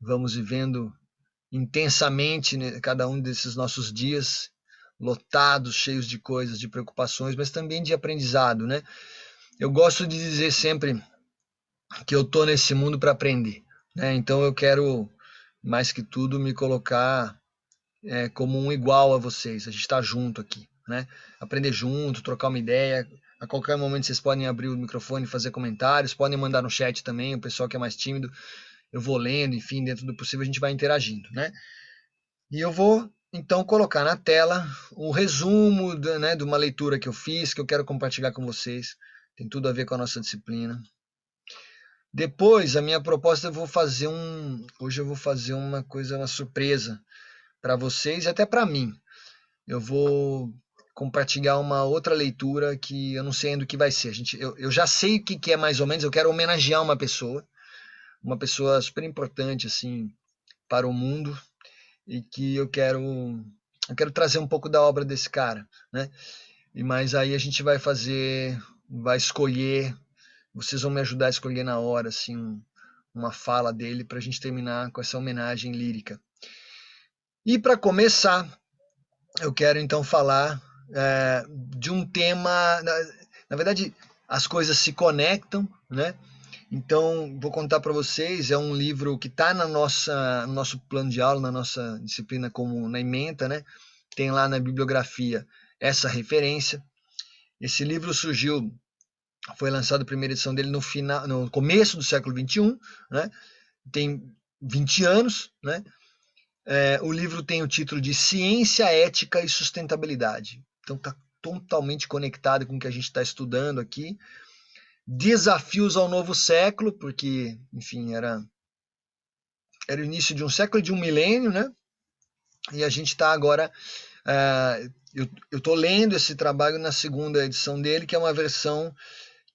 vamos vivendo intensamente, né, cada um desses nossos dias lotados, cheios de coisas, de preocupações, mas também de aprendizado, né? Eu gosto de dizer sempre que eu tô nesse mundo para aprender, né? Então eu quero, mais que tudo, me colocar como um igual a vocês. A gente está junto aqui, né? Aprender junto, trocar uma ideia. A qualquer momento vocês podem abrir o microfone e fazer comentários, podem mandar no chat também, o pessoal que é mais tímido, eu vou lendo, enfim, dentro do possível a gente vai interagindo, né? E eu vou então colocar na tela o resumo, né, de uma leitura que eu fiz, que eu quero compartilhar com vocês. Tem tudo a ver com a nossa disciplina. Depois, a minha proposta, hoje eu vou fazer uma coisa, uma surpresa para vocês e até para mim. Eu vou compartilhar uma outra leitura que eu não sei ainda o que vai ser. Eu já sei o que é mais ou menos, eu quero homenagear uma pessoa super importante assim para o mundo e que eu quero trazer um pouco da obra desse cara, né? Mas aí a gente vai escolher, vocês vão me ajudar a escolher na hora assim uma fala dele para a gente terminar com essa homenagem lírica. E para começar, eu quero então falar de um tema. Na verdade, as coisas se conectam, né? Então, vou contar para vocês. É um livro que está no nosso plano de aula, na nossa disciplina como na ementa, né? Tem lá na bibliografia essa referência. Esse livro foi lançado a primeira edição dele no começo do século XXI, né? Tem 20 anos, né? O livro tem o título de Ciência, Ética e Sustentabilidade. Então está totalmente conectado com o que a gente está estudando aqui. Desafios ao novo século, porque, enfim, era o início de um século e de um milênio, né? E a gente está agora. Eu estou lendo esse trabalho na segunda edição dele, que é uma versão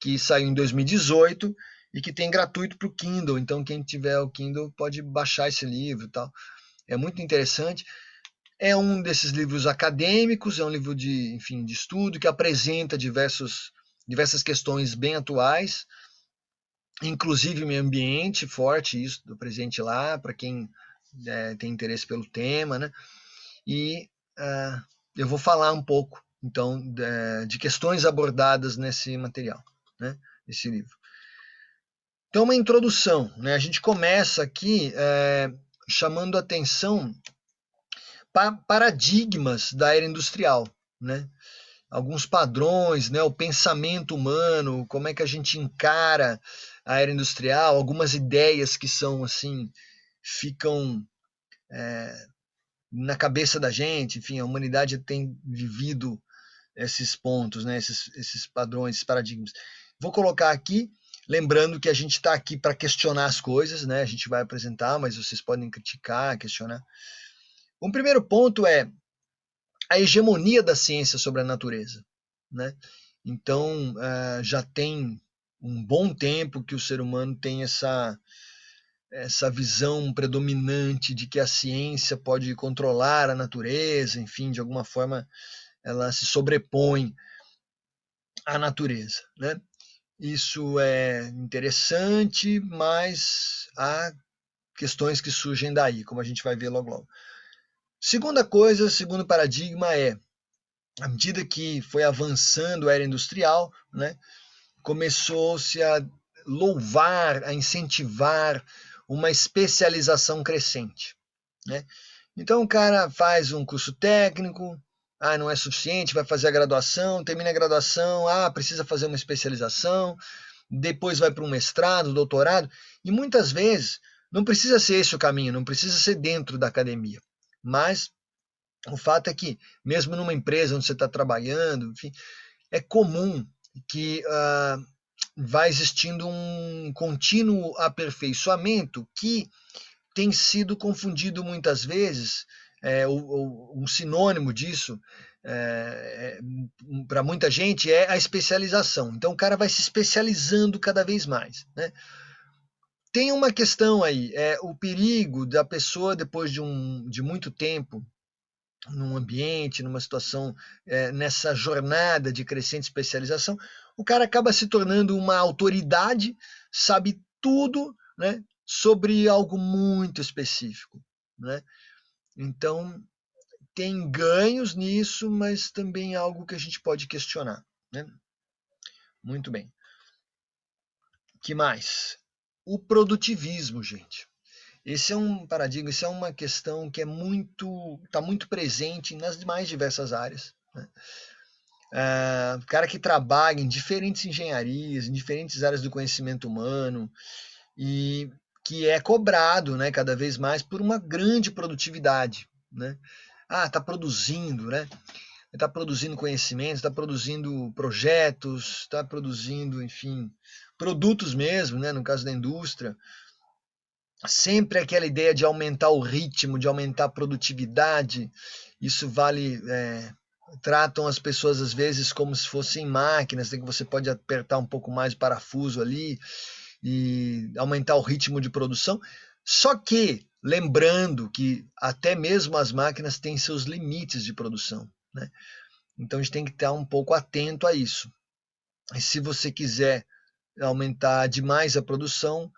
que saiu em 2018 e que tem gratuito para o Kindle. Então, quem tiver o Kindle pode baixar esse livro e tal. É muito interessante. É um desses livros acadêmicos, é um livro de, enfim, de estudo que apresenta diversas questões bem atuais, inclusive meio ambiente, forte isso do presente lá, para quem tem interesse pelo tema, né? E eu vou falar um pouco, então, de questões abordadas nesse material, né? Nesse livro. Então, uma introdução, né? A gente começa aqui chamando atenção paradigmas da era industrial, né? Alguns padrões, né? O pensamento humano, como é que a gente encara a era industrial, algumas ideias que são assim, ficam na cabeça da gente, enfim, a humanidade tem vivido esses pontos, né? Esses padrões, esses paradigmas. Vou colocar aqui, lembrando que a gente está aqui para questionar as coisas, né? A gente vai apresentar, mas vocês podem criticar, questionar. Um primeiro ponto é a hegemonia da ciência sobre a natureza, né? Então, já tem um bom tempo que o ser humano tem essa visão predominante de que a ciência pode controlar a natureza, enfim, de alguma forma ela se sobrepõe à natureza, né? Isso é interessante, mas há questões que surgem daí, como a gente vai ver logo logo. Segunda coisa, segundo paradigma é, à medida que foi avançando a era industrial, né, começou-se a louvar, a incentivar uma especialização crescente, né? Então o cara faz um curso técnico, não é suficiente, vai fazer a graduação, termina a graduação, precisa fazer uma especialização, depois vai para um mestrado, doutorado, e muitas vezes não precisa ser esse o caminho, não precisa ser dentro da academia, mas o fato é que, mesmo numa empresa onde você está trabalhando, enfim, é comum que vai existindo um contínuo aperfeiçoamento que tem sido confundido muitas vezes, um sinônimo disso, para muita gente, é a especialização. Então, o cara vai se especializando cada vez mais, né? Tem uma questão aí, o perigo da pessoa, depois de muito tempo, num ambiente, numa situação, nessa jornada de crescente especialização, o cara acaba se tornando uma autoridade, sabe tudo, né, sobre algo muito específico, né? Então, tem ganhos nisso, mas também algo que a gente pode questionar, né? Muito bem. Que mais? O produtivismo, gente. Esse é um paradigma, isso é uma questão que está muito presente nas mais diversas áreas, né? O cara que trabalha em diferentes engenharias, em diferentes áreas do conhecimento humano, e que é cobrado, né, cada vez mais por uma grande produtividade, né? Está produzindo, né? Está produzindo conhecimento, está produzindo projetos, está produzindo, enfim, produtos mesmo, né, no caso da indústria. Sempre aquela ideia de aumentar o ritmo, de aumentar a produtividade. Isso vale. Tratam as pessoas às vezes como se fossem máquinas, que você pode apertar um pouco mais o parafuso ali e aumentar o ritmo de produção. Só que, lembrando que até mesmo as máquinas têm seus limites de produção, né? Então a gente tem que estar um pouco atento a isso. E se você quiser aumentar demais a produção,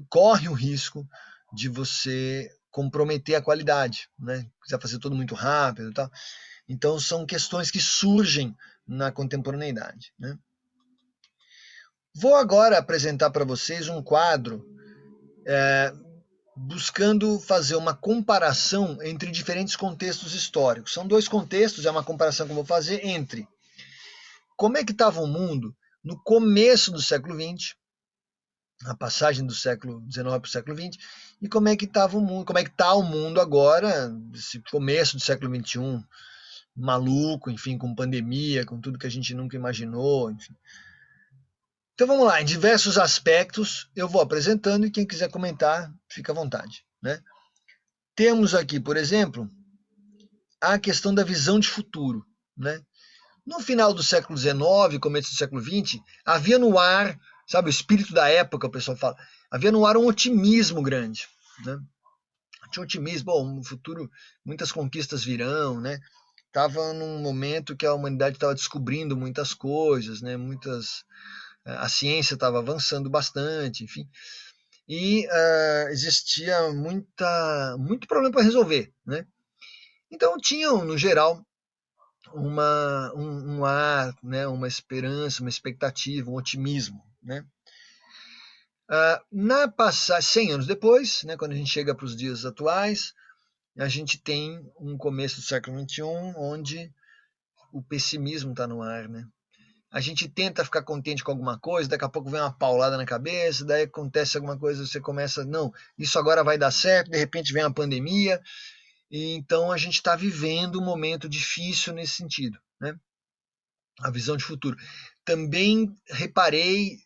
corre o risco de você comprometer a qualidade, né? Quiser fazer tudo muito rápido e tal. Então são questões que surgem na contemporaneidade, né? Vou agora apresentar para vocês um quadro buscando fazer uma comparação entre diferentes contextos históricos. São dois contextos, é uma comparação que eu vou fazer entre como é que estava o mundo no começo do século XX, a passagem do século XIX para o século XX, e como é que estava o mundo, como é que está o mundo agora, esse começo do século XXI, maluco, enfim, com pandemia, com tudo que a gente nunca imaginou, enfim. Então vamos lá, em diversos aspectos eu vou apresentando e quem quiser comentar, fica à vontade, né? Temos aqui, por exemplo, a questão da visão de futuro, né? No final do século XIX, começo do século XX, havia no ar, sabe, o espírito da época, o pessoal fala, havia no ar um otimismo grande, né? Tinha um otimismo, bom, no futuro muitas conquistas virão, né? Estava num momento que a humanidade estava descobrindo muitas coisas, né? A ciência estava avançando bastante, enfim, e existia muito problema para resolver, né? Então tinham, no geral, um ar, né, uma esperança, uma expectativa, um otimismo, né? Na passagem, 100 anos depois, né, quando a gente chega para os dias atuais, a gente tem um começo do século XXI onde o pessimismo está no ar, né? A gente tenta ficar contente com alguma coisa, daqui a pouco vem uma paulada na cabeça, daí acontece alguma coisa, você começa, não, isso agora vai dar certo, de repente vem a pandemia, e então a gente está vivendo um momento difícil nesse sentido, né? A visão de futuro. Também reparei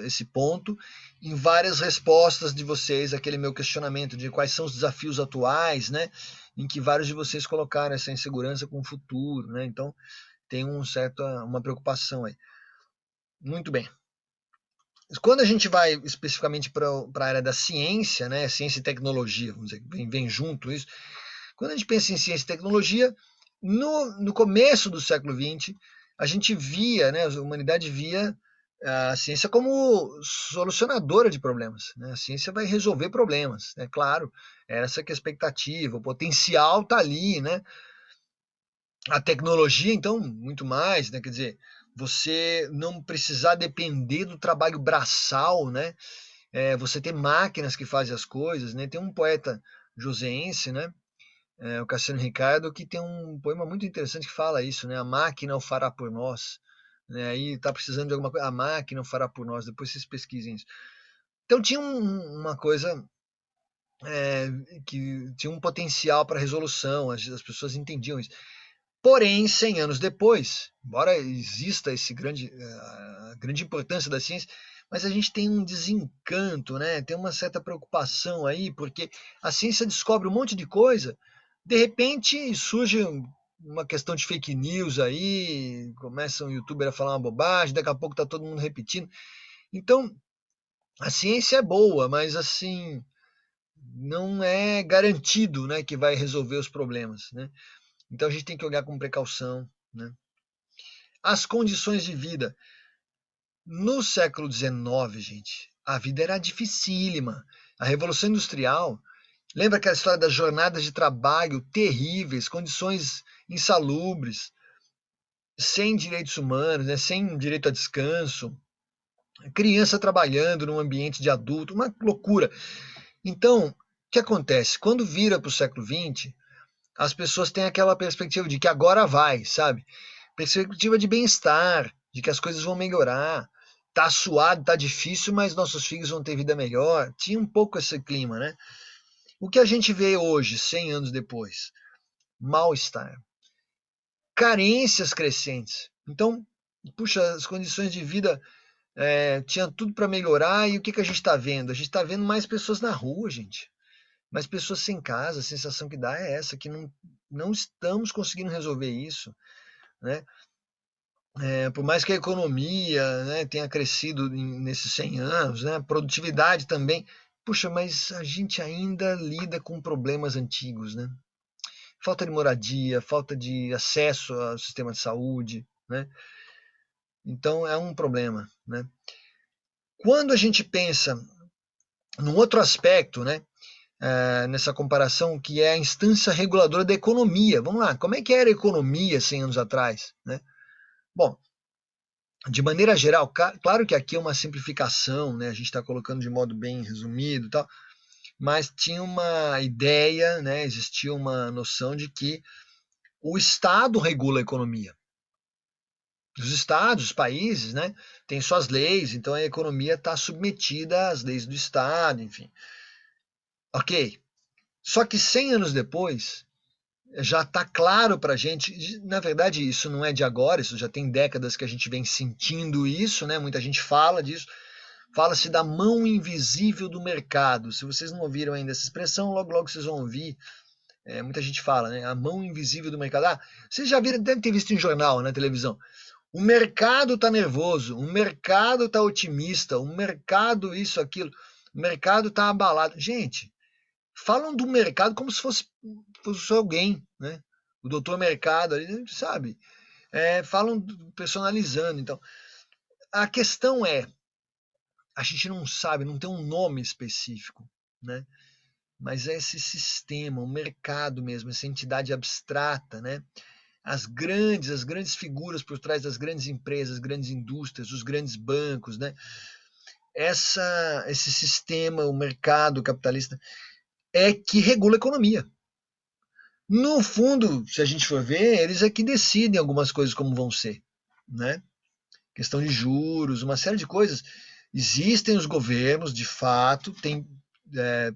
esse ponto em várias respostas de vocês, aquele meu questionamento de quais são os desafios atuais, né? Em que vários de vocês colocaram essa insegurança com o futuro, né? Então tem uma preocupação aí. Muito bem. Quando a gente vai especificamente para a área da ciência, né? Ciência e tecnologia, vamos dizer, vem junto isso. Quando a gente pensa em ciência e tecnologia, no começo do século XX, a gente via, né, a humanidade via a ciência como solucionadora de problemas, né? A ciência vai resolver problemas, é claro, era essa que é a expectativa, o potencial está ali, né? A tecnologia, então, muito mais, né? Quer dizer, você não precisar depender do trabalho braçal, né? Você ter máquinas que fazem as coisas, né? Tem um poeta joseense, né? O Cassiano Ricardo, que tem um poema muito interessante que fala isso, né? A máquina o fará por nós. Né? Aí está precisando de alguma coisa, a máquina o fará por nós. Depois vocês pesquisem isso. Então tinha uma coisa que tinha um potencial para resolução, as pessoas entendiam isso. Porém, 100 anos depois, embora exista a grande importância da ciência, mas a gente tem um desencanto, né? Tem uma certa preocupação aí, porque a ciência descobre um monte de coisa, de repente surge uma questão de fake news aí, começa um youtuber a falar uma bobagem, daqui a pouco está todo mundo repetindo. Então, a ciência é boa, mas assim, não é garantido, né, que vai resolver os problemas, né? Então a gente tem que olhar com precaução, né? As condições de vida. No século XIX, gente, a vida era dificílima. A Revolução Industrial, lembra aquela história das jornadas de trabalho terríveis, condições insalubres, sem direitos humanos, né, sem direito a descanso, criança trabalhando num ambiente de adulto, uma loucura. Então, o que acontece? Quando vira para o século XX, as pessoas têm aquela perspectiva de que agora vai, sabe? Perspectiva de bem-estar, de que as coisas vão melhorar. Tá suado, tá difícil, mas nossos filhos vão ter vida melhor. Tinha um pouco esse clima, né? O que a gente vê hoje, 100 anos depois? Mal-estar, carências crescentes. Então, puxa, as condições de vida tinha tudo para melhorar e o que a gente está vendo? A gente está vendo mais pessoas na rua, gente. Mais pessoas sem casa. A sensação que dá é essa, que não estamos conseguindo resolver isso, né? Por mais que a economia, né, tenha crescido nesses 100 anos, né, a produtividade também, puxa, mas a gente ainda lida com problemas antigos, né? Falta de moradia, falta de acesso ao sistema de saúde, né? Então é um problema, né? Quando a gente pensa num outro aspecto, né, nessa comparação, que é a instância reguladora da economia. Vamos lá, como é que era a economia 100 anos atrás, né? Bom, de maneira geral, claro que aqui é uma simplificação, né? A gente está colocando de modo bem resumido e tal, mas tinha uma ideia, né? Existia uma noção de que o Estado regula a economia. Os estados, os países, né, têm suas leis, então a economia está submetida às leis do Estado, enfim. Ok. Só que 100 anos depois, já está claro para a gente, na verdade isso não é de agora, isso já tem décadas que a gente vem sentindo isso, né? Muita gente fala disso, fala-se da mão invisível do mercado. Se vocês não ouviram ainda essa expressão, logo logo vocês vão ouvir. Muita gente fala, né? A mão invisível do mercado. Ah, vocês já viram, devem ter visto em jornal, na televisão. O mercado está nervoso, o mercado está otimista, o mercado isso, aquilo, o mercado está abalado. Gente, falam do mercado como se fosse alguém, né? O doutor Mercado ali, sabe? Falam personalizando. Então, a questão é, a gente não sabe, não tem um nome específico, né? Mas é esse sistema, o mercado mesmo, essa entidade abstrata, né? As grandes figuras por trás das grandes empresas, grandes indústrias, os grandes bancos, né? Esse sistema, o mercado capitalista, é que regula a economia. No fundo, se a gente for ver, eles é que decidem algumas coisas como vão ser, né? Questão de juros, uma série de coisas. Existem os governos, de fato, têm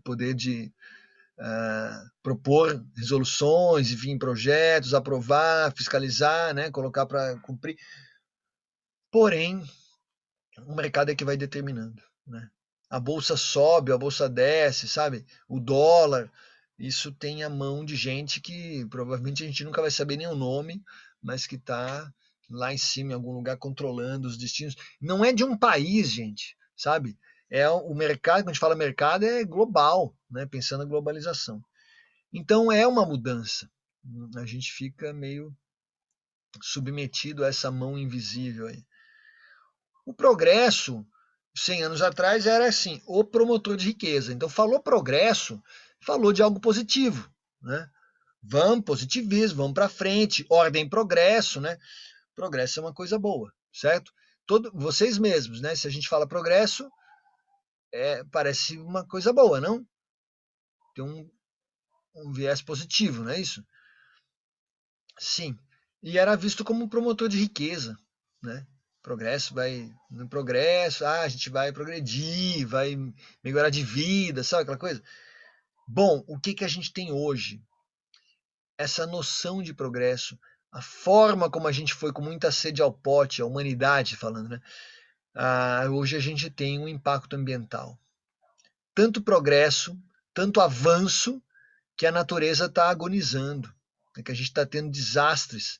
poder de propor resoluções, enfim, projetos, aprovar, fiscalizar, né? Colocar para cumprir. Porém, o mercado é que vai determinando, né? A bolsa sobe, a bolsa desce, sabe? O dólar, isso tem a mão de gente que provavelmente a gente nunca vai saber nem o nome, mas que está lá em cima, em algum lugar, controlando os destinos. Não é de um país, gente, sabe? O mercado, quando a gente fala mercado, é global, né? Pensando na globalização. Então é uma mudança. A gente fica meio submetido a essa mão invisível aí. O progresso, 100 anos atrás, era assim, o promotor de riqueza. Então, falou progresso, falou de algo positivo, né? Vamos, positivismo, vamos para frente, ordem, progresso, né? Progresso é uma coisa boa, certo? Vocês mesmos, né? Se a gente fala progresso, parece uma coisa boa, não? Tem um viés positivo, não é isso? Sim. E era visto como um promotor de riqueza, né? Progresso vai no progresso, a gente vai progredir, vai melhorar de vida, sabe aquela coisa? Bom, o que a gente tem hoje? Essa noção de progresso, a forma como a gente foi com muita sede ao pote, a humanidade falando, né? Hoje a gente tem um impacto ambiental. Tanto progresso, tanto avanço, que a natureza está agonizando, que a gente está tendo desastres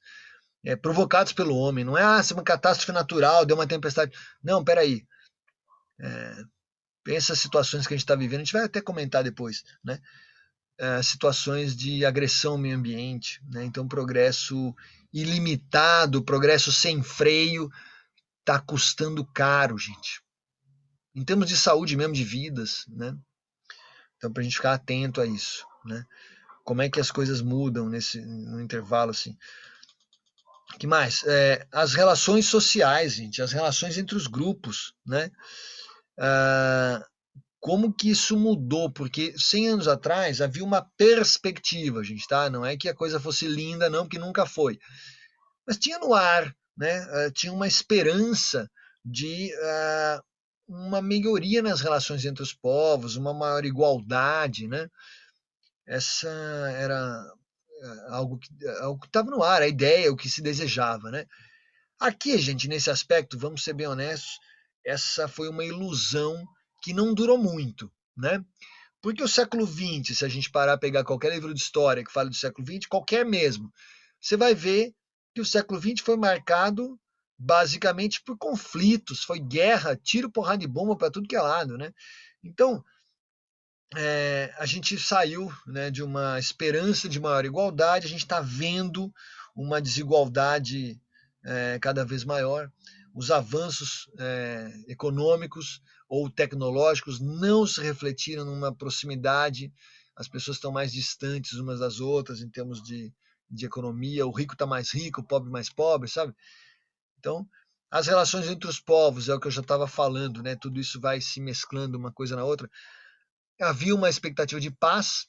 provocados pelo homem. Não é uma catástrofe natural, deu uma tempestade. Não, peraí. Essas situações que a gente está vivendo, a gente vai até comentar depois, né? Situações de agressão ao meio ambiente, né? Então, progresso ilimitado, progresso sem freio, está custando caro, gente. em termos de saúde mesmo, de vidas, né? Então, para a gente ficar atento a isso, né? Como é que as coisas mudam no intervalo, assim. O que mais? As relações sociais, gente, as relações entre os grupos, né? Ah, como que isso mudou? Porque 100 anos atrás havia uma perspectiva, gente, tá? Não é que a coisa fosse linda, não, porque nunca foi. Mas tinha no ar, né? Tinha uma esperança de uma melhoria nas relações entre os povos, uma maior igualdade, né? Essa era algo que estava no ar, a ideia, o que se desejava, né? Aqui, gente, nesse aspecto, vamos ser bem honestos, essa foi uma ilusão que não durou muito, né? Porque o século XX, se a gente parar a pegar qualquer livro de história que fale do século XX, qualquer mesmo, você vai ver que o século XX foi marcado basicamente por conflitos, foi guerra, tiro, porrada de bomba para tudo que é lado, né? Então, a gente saiu, né, de uma esperança de maior igualdade, a gente está vendo uma desigualdade cada vez maior. Os avanços econômicos ou tecnológicos não se refletiram numa proximidade, as pessoas estão mais distantes umas das outras em termos de economia, o rico está mais rico, o pobre mais pobre, sabe? Então, as relações entre os povos, é o que eu já estava falando, né? Tudo isso vai se mesclando uma coisa na outra. Havia uma expectativa de paz,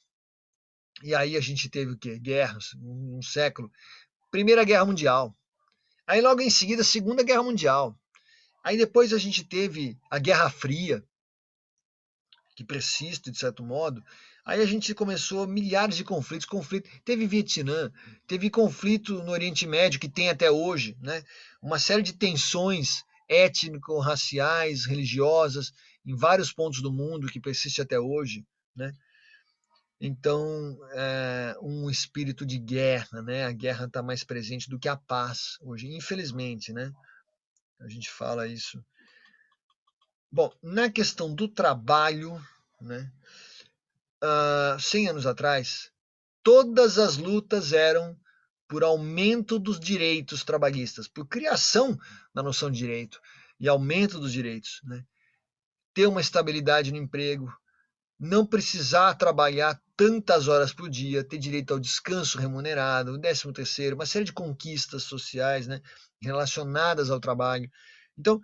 e aí a gente teve o quê? Guerras, um século. Primeira Guerra Mundial. Aí logo em seguida, Segunda Guerra Mundial. Aí depois a gente teve a Guerra Fria, que persiste de certo modo. Aí a gente começou milhares de conflitos, teve Vietnã, teve conflito no Oriente Médio que tem até hoje, né? Uma série de tensões étnico-raciais, religiosas em vários pontos do mundo que persiste até hoje, né? Então, um espírito de guerra, né? A guerra está mais presente do que a paz hoje, infelizmente, né? A gente fala isso. Bom, na questão do trabalho, né? 100 anos atrás, todas as lutas eram por aumento dos direitos trabalhistas, por criação da noção de direito e aumento dos direitos, né? Ter uma estabilidade no emprego, não precisar trabalhar tantas horas por dia, ter direito ao descanso remunerado, o 13º, uma série de conquistas sociais, né, relacionadas ao trabalho. Então,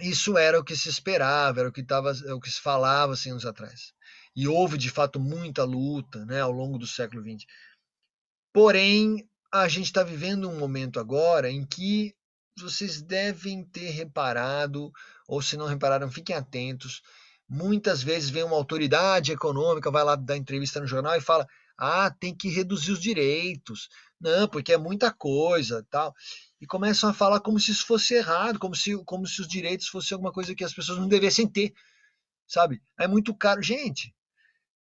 isso era o que se esperava, era o que se falava 100 anos atrás. E houve, de fato, muita luta, né, ao longo do século XX. Porém, a gente está vivendo um momento agora em que vocês devem ter reparado, ou se não repararam, fiquem atentos. Muitas vezes vem uma autoridade econômica, vai lá dar entrevista no jornal e fala: ah, tem que reduzir os direitos. Não, porque é muita coisa, tal. E começam a falar como se isso fosse errado, como se os direitos fossem alguma coisa que as pessoas não devessem ter, sabe? É muito caro. Gente,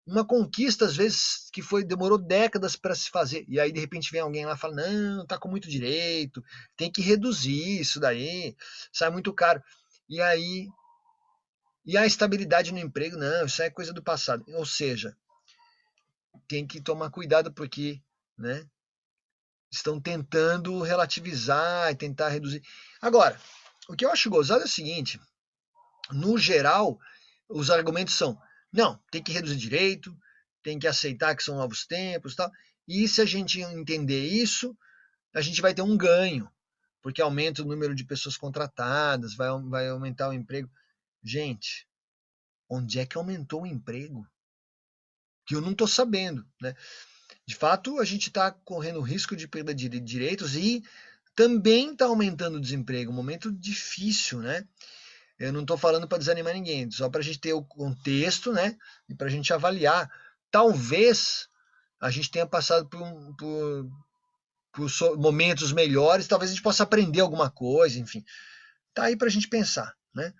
uma conquista, às vezes, que demorou décadas para se fazer. E aí, de repente, vem alguém lá e fala: não, tá com muito direito, tem que reduzir isso daí, sai muito caro. E aí. E a estabilidade no emprego, não, isso é coisa do passado. Ou seja, tem que tomar cuidado porque, né, estão tentando relativizar e tentar reduzir. Agora, o que eu acho gozado é o seguinte: no geral, os argumentos são: não, tem que reduzir direito, tem que aceitar que são novos tempos, tal. E se a gente entender isso, a gente vai ter um ganho, porque aumenta o número de pessoas contratadas, vai aumentar o emprego. Gente, onde é que aumentou o emprego? Que eu não estou sabendo, né? De fato, a gente está correndo risco de perda de direitos e também está aumentando o desemprego, um momento difícil, né? Eu não estou falando para desanimar ninguém, só para a gente ter o contexto, né? E para a gente avaliar. Talvez a gente tenha passado por momentos melhores, talvez a gente possa aprender alguma coisa, enfim. Tá aí para a gente pensar, né?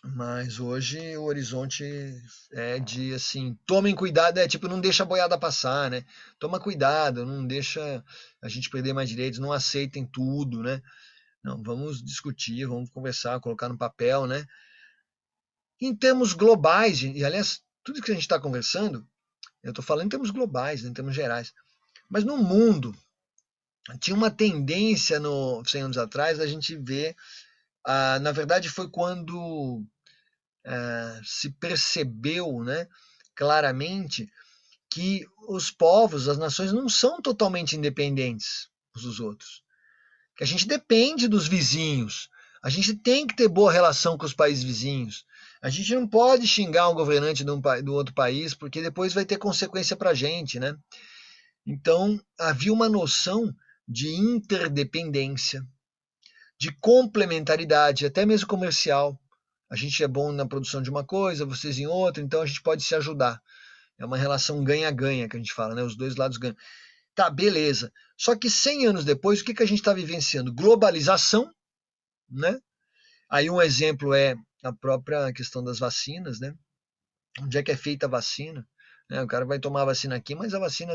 Mas hoje o horizonte é de assim, tomem cuidado, tipo, não deixa a boiada passar, né? Toma cuidado, não deixa a gente perder mais direitos, não aceitem tudo, né? Não, vamos discutir, vamos conversar, colocar no papel, né? Em termos globais, e aliás, tudo que a gente está conversando, eu estou falando em termos globais, né, em termos gerais. Mas no mundo, tinha uma tendência, 100 anos atrás, a gente ver Na verdade, foi quando se percebeu, né, claramente que os povos, as nações não são totalmente independentes uns dos outros. Que a gente depende dos vizinhos. A gente tem que ter boa relação com os países vizinhos. A gente não pode xingar um governante do outro país, porque depois vai ter consequência para a gente, né? Então, havia uma noção de interdependência, de complementaridade, até mesmo comercial. A gente é bom na produção de uma coisa, vocês em outra, então a gente pode se ajudar. É uma relação ganha-ganha que a gente fala, né? Os dois lados ganham. Tá, beleza. Só que 100 anos depois, o que a gente está vivenciando? Globalização, né? Aí um exemplo é a própria questão das vacinas, né? Onde é que é feita a vacina? O cara vai tomar a vacina aqui, mas a vacina,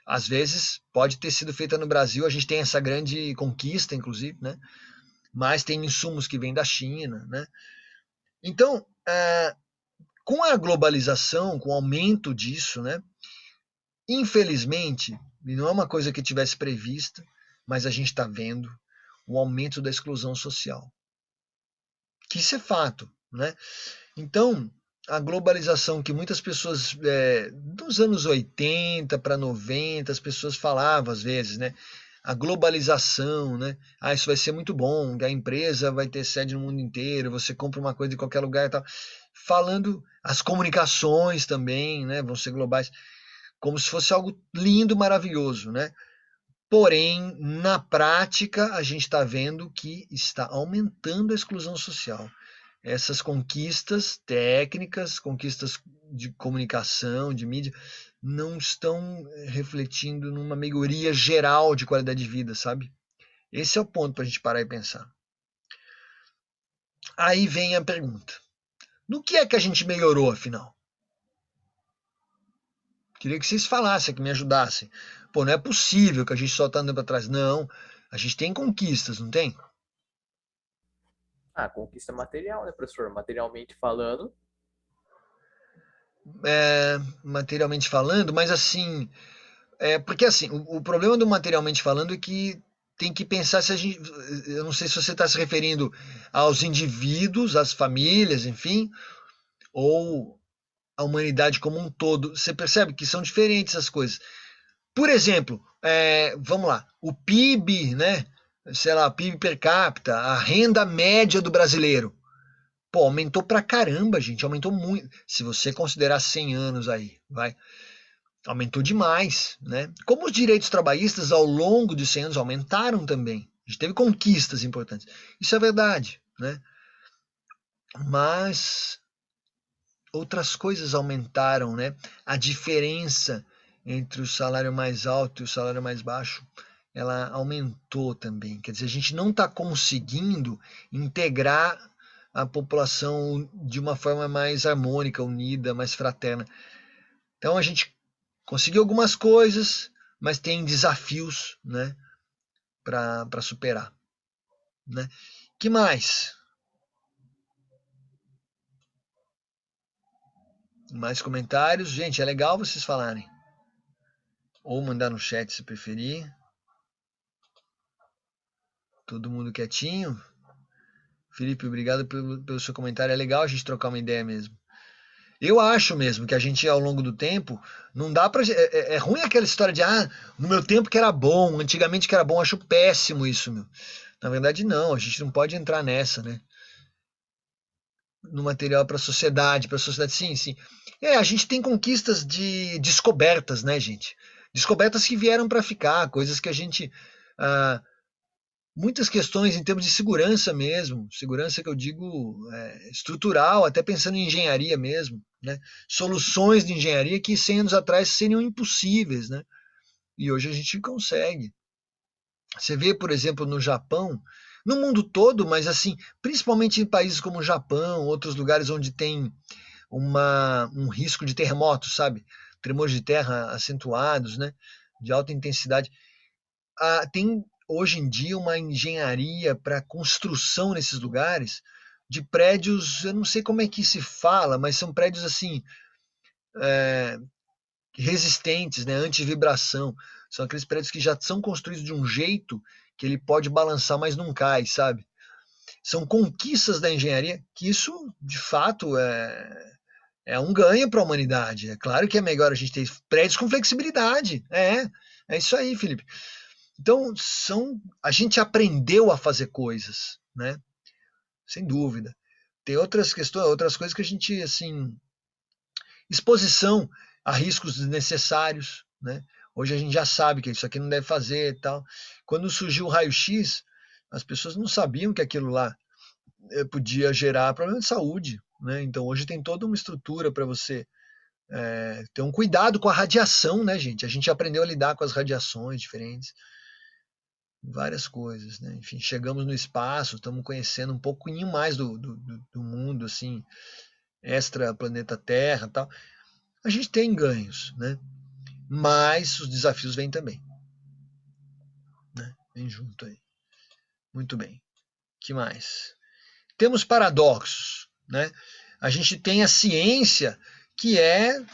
às vezes, pode ter sido feita no Brasil. A gente tem essa grande conquista, inclusive, né? Mas tem insumos que vêm da China, né? Então, com a globalização, com o aumento disso, né? Infelizmente, e não é uma coisa que tivesse prevista, mas a gente está vendo o aumento da exclusão social. Que isso é fato, né? Então, a globalização que muitas pessoas, dos anos 80 para 90, as pessoas falavam às vezes, né? A globalização, né? Isso vai ser muito bom, a empresa vai ter sede no mundo inteiro, você compra uma coisa em qualquer lugar e tal. Falando, as comunicações também, né? Vão ser globais, como se fosse algo lindo, maravilhoso, né? Porém, na prática, a gente está vendo que está aumentando a exclusão social. Essas conquistas técnicas, conquistas de comunicação, de mídia, não estão refletindo numa melhoria geral de qualidade de vida, sabe? Esse é o ponto para a gente parar e pensar. Aí vem a pergunta: no que é que a gente melhorou, afinal? Queria que vocês falassem, que me ajudassem. Pô, não é possível que a gente só está andando para trás. Não, a gente tem conquistas, não tem? Conquista material, né, professor? Materialmente falando, Materialmente falando, mas assim, porque assim, o problema do materialmente falando é que tem que pensar se a gente. Eu não sei se você está se referindo aos indivíduos, às famílias, enfim, ou à humanidade como um todo. Você percebe que são diferentes as coisas. Por exemplo, vamos lá, o PIB, né? Sei lá, PIB per capita, a renda média do brasileiro. Pô, aumentou pra caramba, gente, aumentou muito. Se você considerar 100 anos aí, vai, aumentou demais, né? Como os direitos trabalhistas ao longo de 100 anos aumentaram também. A gente teve conquistas importantes. Isso é verdade, né? Mas outras coisas aumentaram, né? A diferença entre o salário mais alto e o salário mais baixo, ela aumentou também. Quer dizer, a gente não está conseguindo integrar a população de uma forma mais harmônica, unida, mais fraterna. Então a gente conseguiu algumas coisas, mas tem desafios, né, para superar, né? Que mais? Mais comentários? Gente, é legal vocês falarem. Ou mandar no chat se preferir. Todo mundo quietinho. Felipe, obrigado pelo seu comentário. É legal a gente trocar uma ideia mesmo. Eu acho mesmo que a gente, ao longo do tempo, não dá pra. É ruim aquela história de, no meu tempo que era bom, antigamente que era bom. Acho péssimo isso, meu. Na verdade, não. A gente não pode entrar nessa, né? No material para a sociedade, sim, sim. A gente tem conquistas de descobertas, né, gente? Descobertas que vieram para ficar, coisas que a gente. Ah, muitas questões em termos de segurança mesmo, segurança que eu digo estrutural, até pensando em engenharia mesmo, né? Soluções de engenharia que 100 anos atrás seriam impossíveis, né? E hoje a gente consegue. Você vê, por exemplo, no Japão, no mundo todo, mas assim, principalmente em países como o Japão, outros lugares onde tem um risco de terremotos, sabe? Tremores de terra acentuados, né? De alta intensidade. Tem hoje em dia uma engenharia para construção nesses lugares de prédios, eu não sei como é que se fala, mas são prédios assim resistentes, né, anti-vibração. São aqueles prédios que já são construídos de um jeito que ele pode balançar, mas não cai, sabe? são conquistas da engenharia, que isso, de fato, é um ganho para a humanidade. É claro que é melhor a gente ter prédios com flexibilidade. É isso aí, Felipe. Então, a gente aprendeu a fazer coisas, né? Sem dúvida. Tem outras questões, outras coisas que a gente, assim, exposição a riscos desnecessários, né? Hoje a gente já sabe que isso aqui não deve fazer e tal. Quando surgiu o raio-x, as pessoas não sabiam que aquilo lá podia gerar problema de saúde, né? Então hoje tem toda uma estrutura para você ter um cuidado com a radiação, né, gente? A gente aprendeu a lidar com as radiações diferentes, várias coisas, né? Enfim, chegamos no espaço, estamos conhecendo um pouquinho mais do mundo, assim, extra planeta Terra, tal. A gente tem ganhos, né? Mas os desafios vêm também, né? Vem junto aí. Muito bem. Que mais? Temos paradoxos, né? A gente tem a ciência que é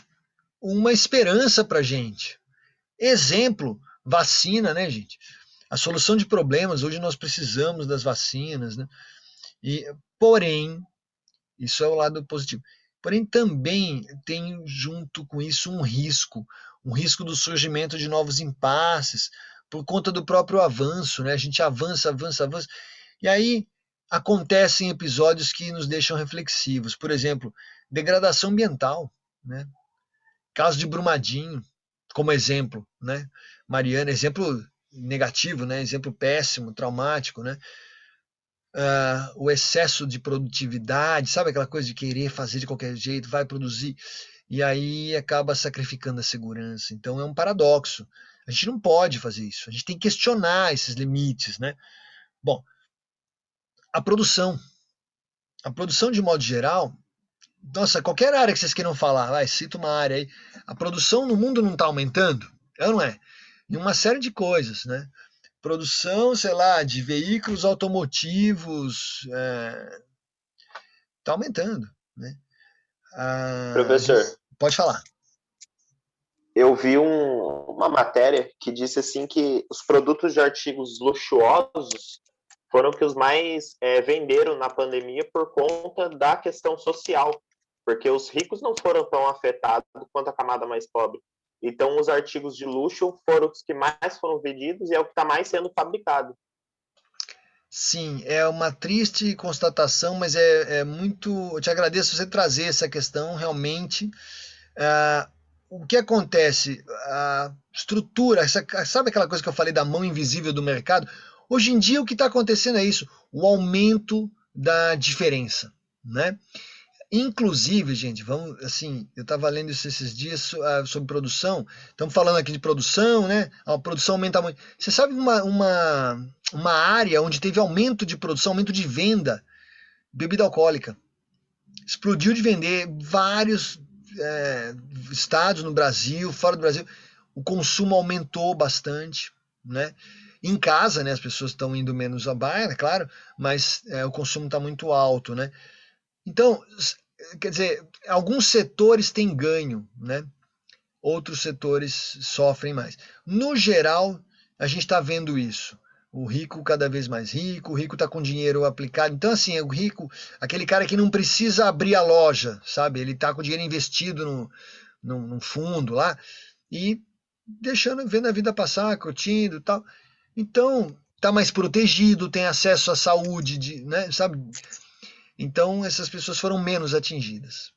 uma esperança para a gente. Exemplo, vacina, né, gente? A solução de problemas, hoje nós precisamos das vacinas, né? Porém, isso é o lado positivo. Porém, também tem junto com isso um risco do surgimento de novos impasses, por conta do próprio avanço, né? A gente avança, avança, avança, e aí acontecem episódios que nos deixam reflexivos. Por exemplo, degradação ambiental, né? Caso de Brumadinho, como exemplo, né? Mariana, exemplo negativo, né? Exemplo péssimo, traumático, né? O excesso de produtividade, sabe aquela coisa de querer fazer de qualquer jeito, vai produzir, e aí acaba sacrificando a segurança. Então é um paradoxo. A gente não pode fazer isso. A gente tem que questionar esses limites, né? Bom, a produção. A produção, de modo geral, nossa, qualquer área que vocês queiram falar, vai, cita uma área aí. A produção no mundo não está aumentando? É ou não é? Em uma série de coisas, né? Produção, sei lá, de veículos automotivos está aumentando, né? Professor, Pode falar. eu vi uma matéria que disse assim que os produtos de artigos luxuosos foram que os mais venderam na pandemia por conta da questão social, porque os ricos não foram tão afetados quanto a camada mais pobre. Então, os artigos de luxo foram os que mais foram vendidos e é o que está mais sendo fabricado. Sim, é uma triste constatação, mas é muito. Eu te agradeço você trazer essa questão realmente. O que acontece? A estrutura, sabe aquela coisa que eu falei da mão invisível do mercado? Hoje em dia o que está acontecendo é isso, o aumento da diferença, né? Inclusive, gente, vamos assim, eu estava lendo isso esses dias sobre produção. Estamos falando aqui de produção, né? A produção aumenta muito. Você sabe uma área onde teve aumento de produção, aumento de venda, bebida alcoólica. Explodiu de vender vários estados no Brasil, fora do Brasil. O consumo aumentou bastante, né? Em casa, né? As pessoas estão indo menos a bar, é claro, mas o consumo está muito alto, né? Então, quer dizer, alguns setores têm ganho, né? Outros setores sofrem mais. No geral, a gente está vendo isso. O rico cada vez mais rico, o rico está com dinheiro aplicado. Então, assim, o rico, aquele cara que não precisa abrir a loja, sabe? Ele está com o dinheiro investido num fundo lá e vendo a vida passar, curtindo e tal. Então, está mais protegido, tem acesso à saúde, né? Sabe? Então, essas pessoas foram menos atingidas.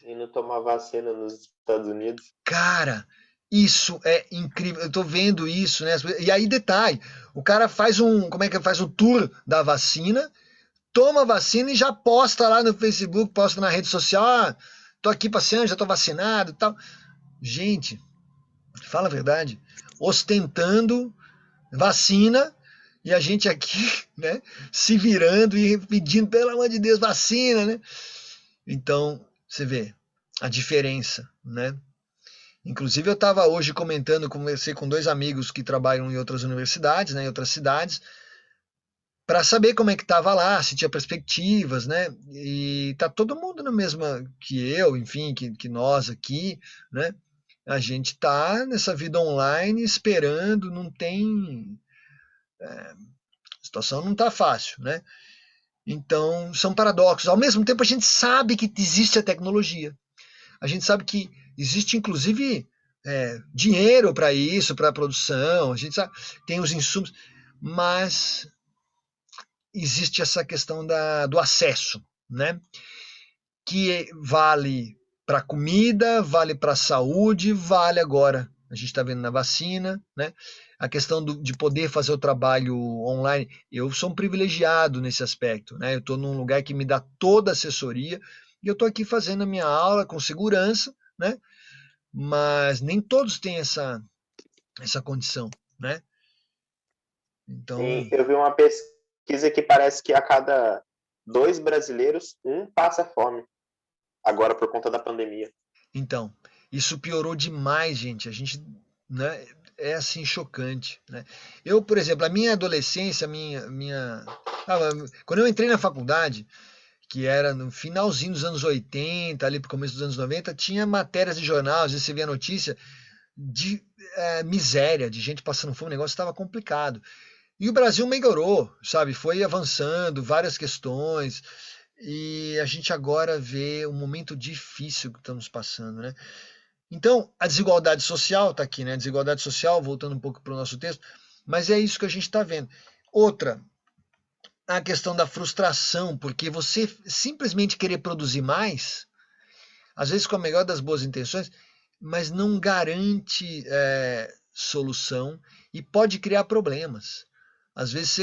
E não tomar vacina nos Estados Unidos. Cara, isso é incrível. Eu tô vendo isso, né? E aí, detalhe, o cara faz faz um tour da vacina, toma a vacina e já posta lá no Facebook, posta na rede social, tô aqui passeando, já tô vacinado e tal. Gente, fala a verdade, ostentando vacina e a gente aqui, né, se virando e pedindo, pelo amor de Deus, vacina, né? Então, você vê a diferença, né? Inclusive, eu estava hoje conversei com dois amigos que trabalham em outras universidades, né, em outras cidades, para saber como é que estava lá, se tinha perspectivas, né? E tá todo mundo na mesma que eu, enfim, que nós aqui, né? A gente tá nessa vida online esperando, não tem. A situação não tá fácil, né? Então, são paradoxos. Ao mesmo tempo, a gente sabe que existe a tecnologia. A gente sabe que existe, inclusive, dinheiro para isso, para a produção. A gente sabe, tem os insumos, mas existe essa questão do acesso, né? Que vale para comida, vale para a saúde, vale agora. A gente está vendo na vacina, né? A questão de poder fazer o trabalho online. Eu sou um privilegiado nesse aspecto, né? Eu estou num lugar que me dá toda a assessoria e eu estou aqui fazendo a minha aula com segurança, né? Mas nem todos têm essa condição, né? Então, Sim, eu vi uma pesquisa que parece que a cada 2 brasileiros, um passa fome, agora por conta da pandemia. Então, isso piorou demais, gente. A gente, né, é assim chocante, né? Eu, por exemplo, a minha adolescência, quando eu entrei na faculdade, que era no finalzinho dos anos 80, ali pro começo dos anos 90, tinha matérias de jornal, às vezes você via notícia de miséria, de gente passando fome, o negócio estava complicado. E o Brasil melhorou, sabe? Foi avançando, várias questões, e a gente agora vê um momento difícil que estamos passando, né? Então, a desigualdade social está aqui, né? A desigualdade social, voltando um pouco para o nosso texto, mas é isso que a gente está vendo. Outra, a questão da frustração, porque você simplesmente querer produzir mais, às vezes com a melhor das boas intenções, mas não garante solução e pode criar problemas. Às vezes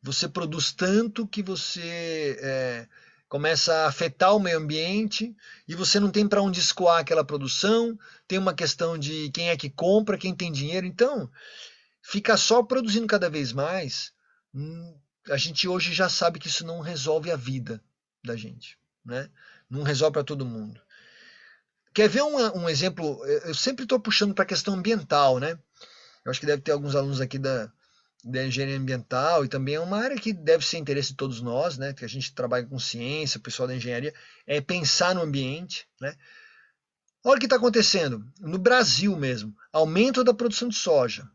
você produz tanto que você começa a afetar o meio ambiente e você não tem para onde escoar aquela produção, tem uma questão de quem é que compra, quem tem dinheiro, então ficar só produzindo cada vez mais, a gente hoje já sabe que isso não resolve a vida da gente, né? Não resolve para todo mundo. Quer ver um exemplo? Eu sempre estou puxando para a questão ambiental, né? Eu acho que deve ter alguns alunos aqui da engenharia ambiental e também é uma área que deve ser interesse de todos nós, né? Que a gente trabalha com ciência, o pessoal da engenharia, é pensar no ambiente, né? Olha o que está acontecendo no Brasil mesmo: aumento da produção de soja,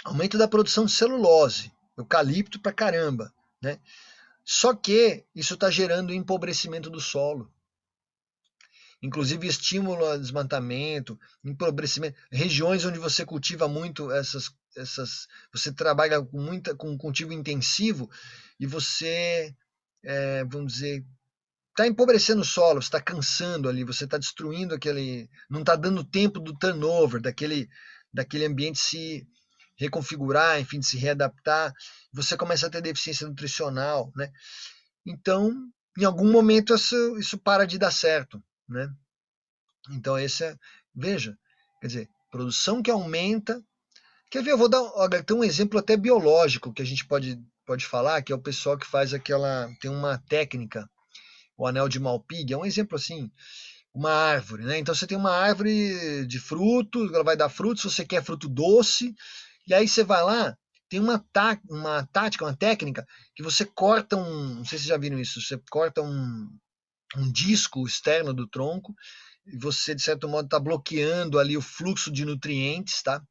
aumento da produção de celulose, eucalipto pra caramba, né? Só que isso está gerando empobrecimento do solo, inclusive estímulo ao desmatamento, empobrecimento, regiões onde você cultiva muito você trabalha com cultivo intensivo e você, vamos dizer, está empobrecendo o solo, está cansando ali, você está destruindo não está dando tempo do turnover, daquele ambiente se reconfigurar, enfim, de se readaptar, você começa a ter deficiência nutricional, né? Então, em algum momento isso para de dar certo, né? Então veja, quer dizer, produção que aumenta. Quer ver? Eu vou dar, olha, tem um exemplo até biológico que a gente pode falar, que é o pessoal que faz tem uma técnica, o anel de Malpighi, é um exemplo assim, uma árvore, né? Então você tem uma árvore de fruto, ela vai dar fruto, se você quer fruto doce, e aí você vai lá, tem uma tática, uma técnica, que você corta não sei se vocês já viram isso, você corta um disco externo do tronco, e você, de certo modo, está bloqueando ali o fluxo de nutrientes, tá?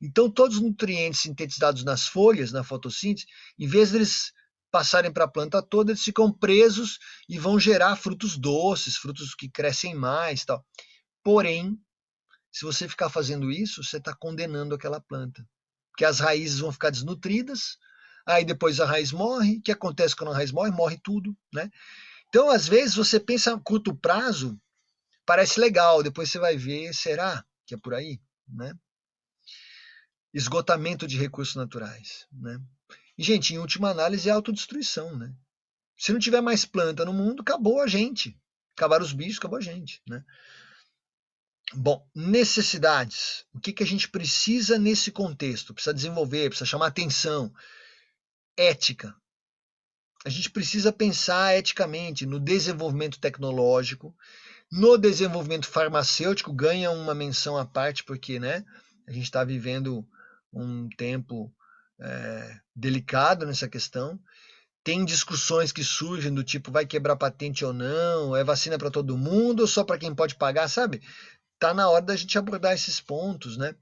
Então, todos os nutrientes sintetizados nas folhas, na fotossíntese, em vez deles passarem para a planta toda, eles ficam presos e vão gerar frutos doces, frutos que crescem mais, tal. Porém, se você ficar fazendo isso, você está condenando aquela planta, porque as raízes vão ficar desnutridas, aí depois a raiz morre. O que acontece quando a raiz morre? Morre tudo, né? Então, às vezes, você pensa a curto prazo, parece legal, depois você vai ver, será que é por aí, né? Esgotamento de recursos naturais, né? E, gente, em última análise, é autodestruição, né? Se não tiver mais planta no mundo, acabou a gente. Acabaram os bichos, acabou a gente, né? Bom, necessidades. O que a gente precisa nesse contexto? Precisa desenvolver, precisa chamar atenção. Ética. A gente precisa pensar eticamente no desenvolvimento tecnológico, no desenvolvimento farmacêutico, ganha uma menção à parte, porque, né, a gente está vivendo um tempo delicado nessa questão. Tem discussões que surgem do tipo, vai quebrar patente ou não, é vacina para todo mundo ou só para quem pode pagar, sabe? Tá na hora da gente abordar esses pontos, né?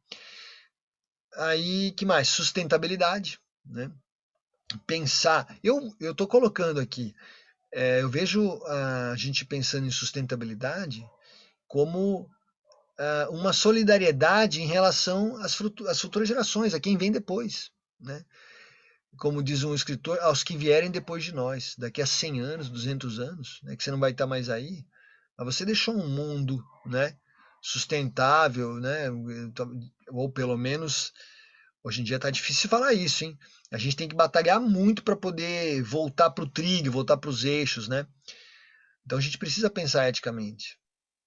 Aí, que mais? Sustentabilidade, né? pensar. Eu estou colocando aqui, eu vejo a gente pensando em sustentabilidade como uma solidariedade em relação às futuras gerações, a quem vem depois, né? Como diz um escritor, aos que vierem depois de nós, daqui a 100 anos, 200 anos, né, que você não vai estar mais aí, mas você deixou um mundo, né, sustentável, né, ou pelo menos, hoje em dia está difícil falar isso, hein? A gente tem que batalhar muito para poder voltar para o trilho, voltar para os eixos, né? Então a gente precisa pensar eticamente,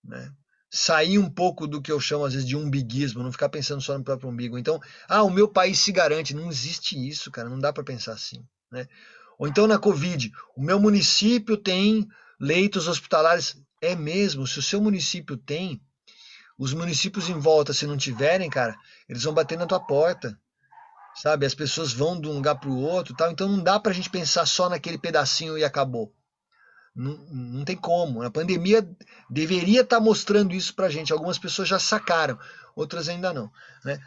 né? Sair um pouco do que eu chamo às vezes de umbiguismo, não ficar pensando só no próprio umbigo. Então, o meu país se garante. Não existe isso, cara, não dá para pensar assim, né? Ou então na Covid, o meu município tem leitos hospitalares. É mesmo, se o seu município tem, os municípios em volta, se não tiverem, cara, eles vão bater na tua porta, sabe? As pessoas vão de um lugar para o outro, tal. Então não dá para a gente pensar só naquele pedacinho e acabou. Não tem como. A pandemia deveria estar mostrando isso para a gente. Algumas pessoas já sacaram, outras ainda não, né?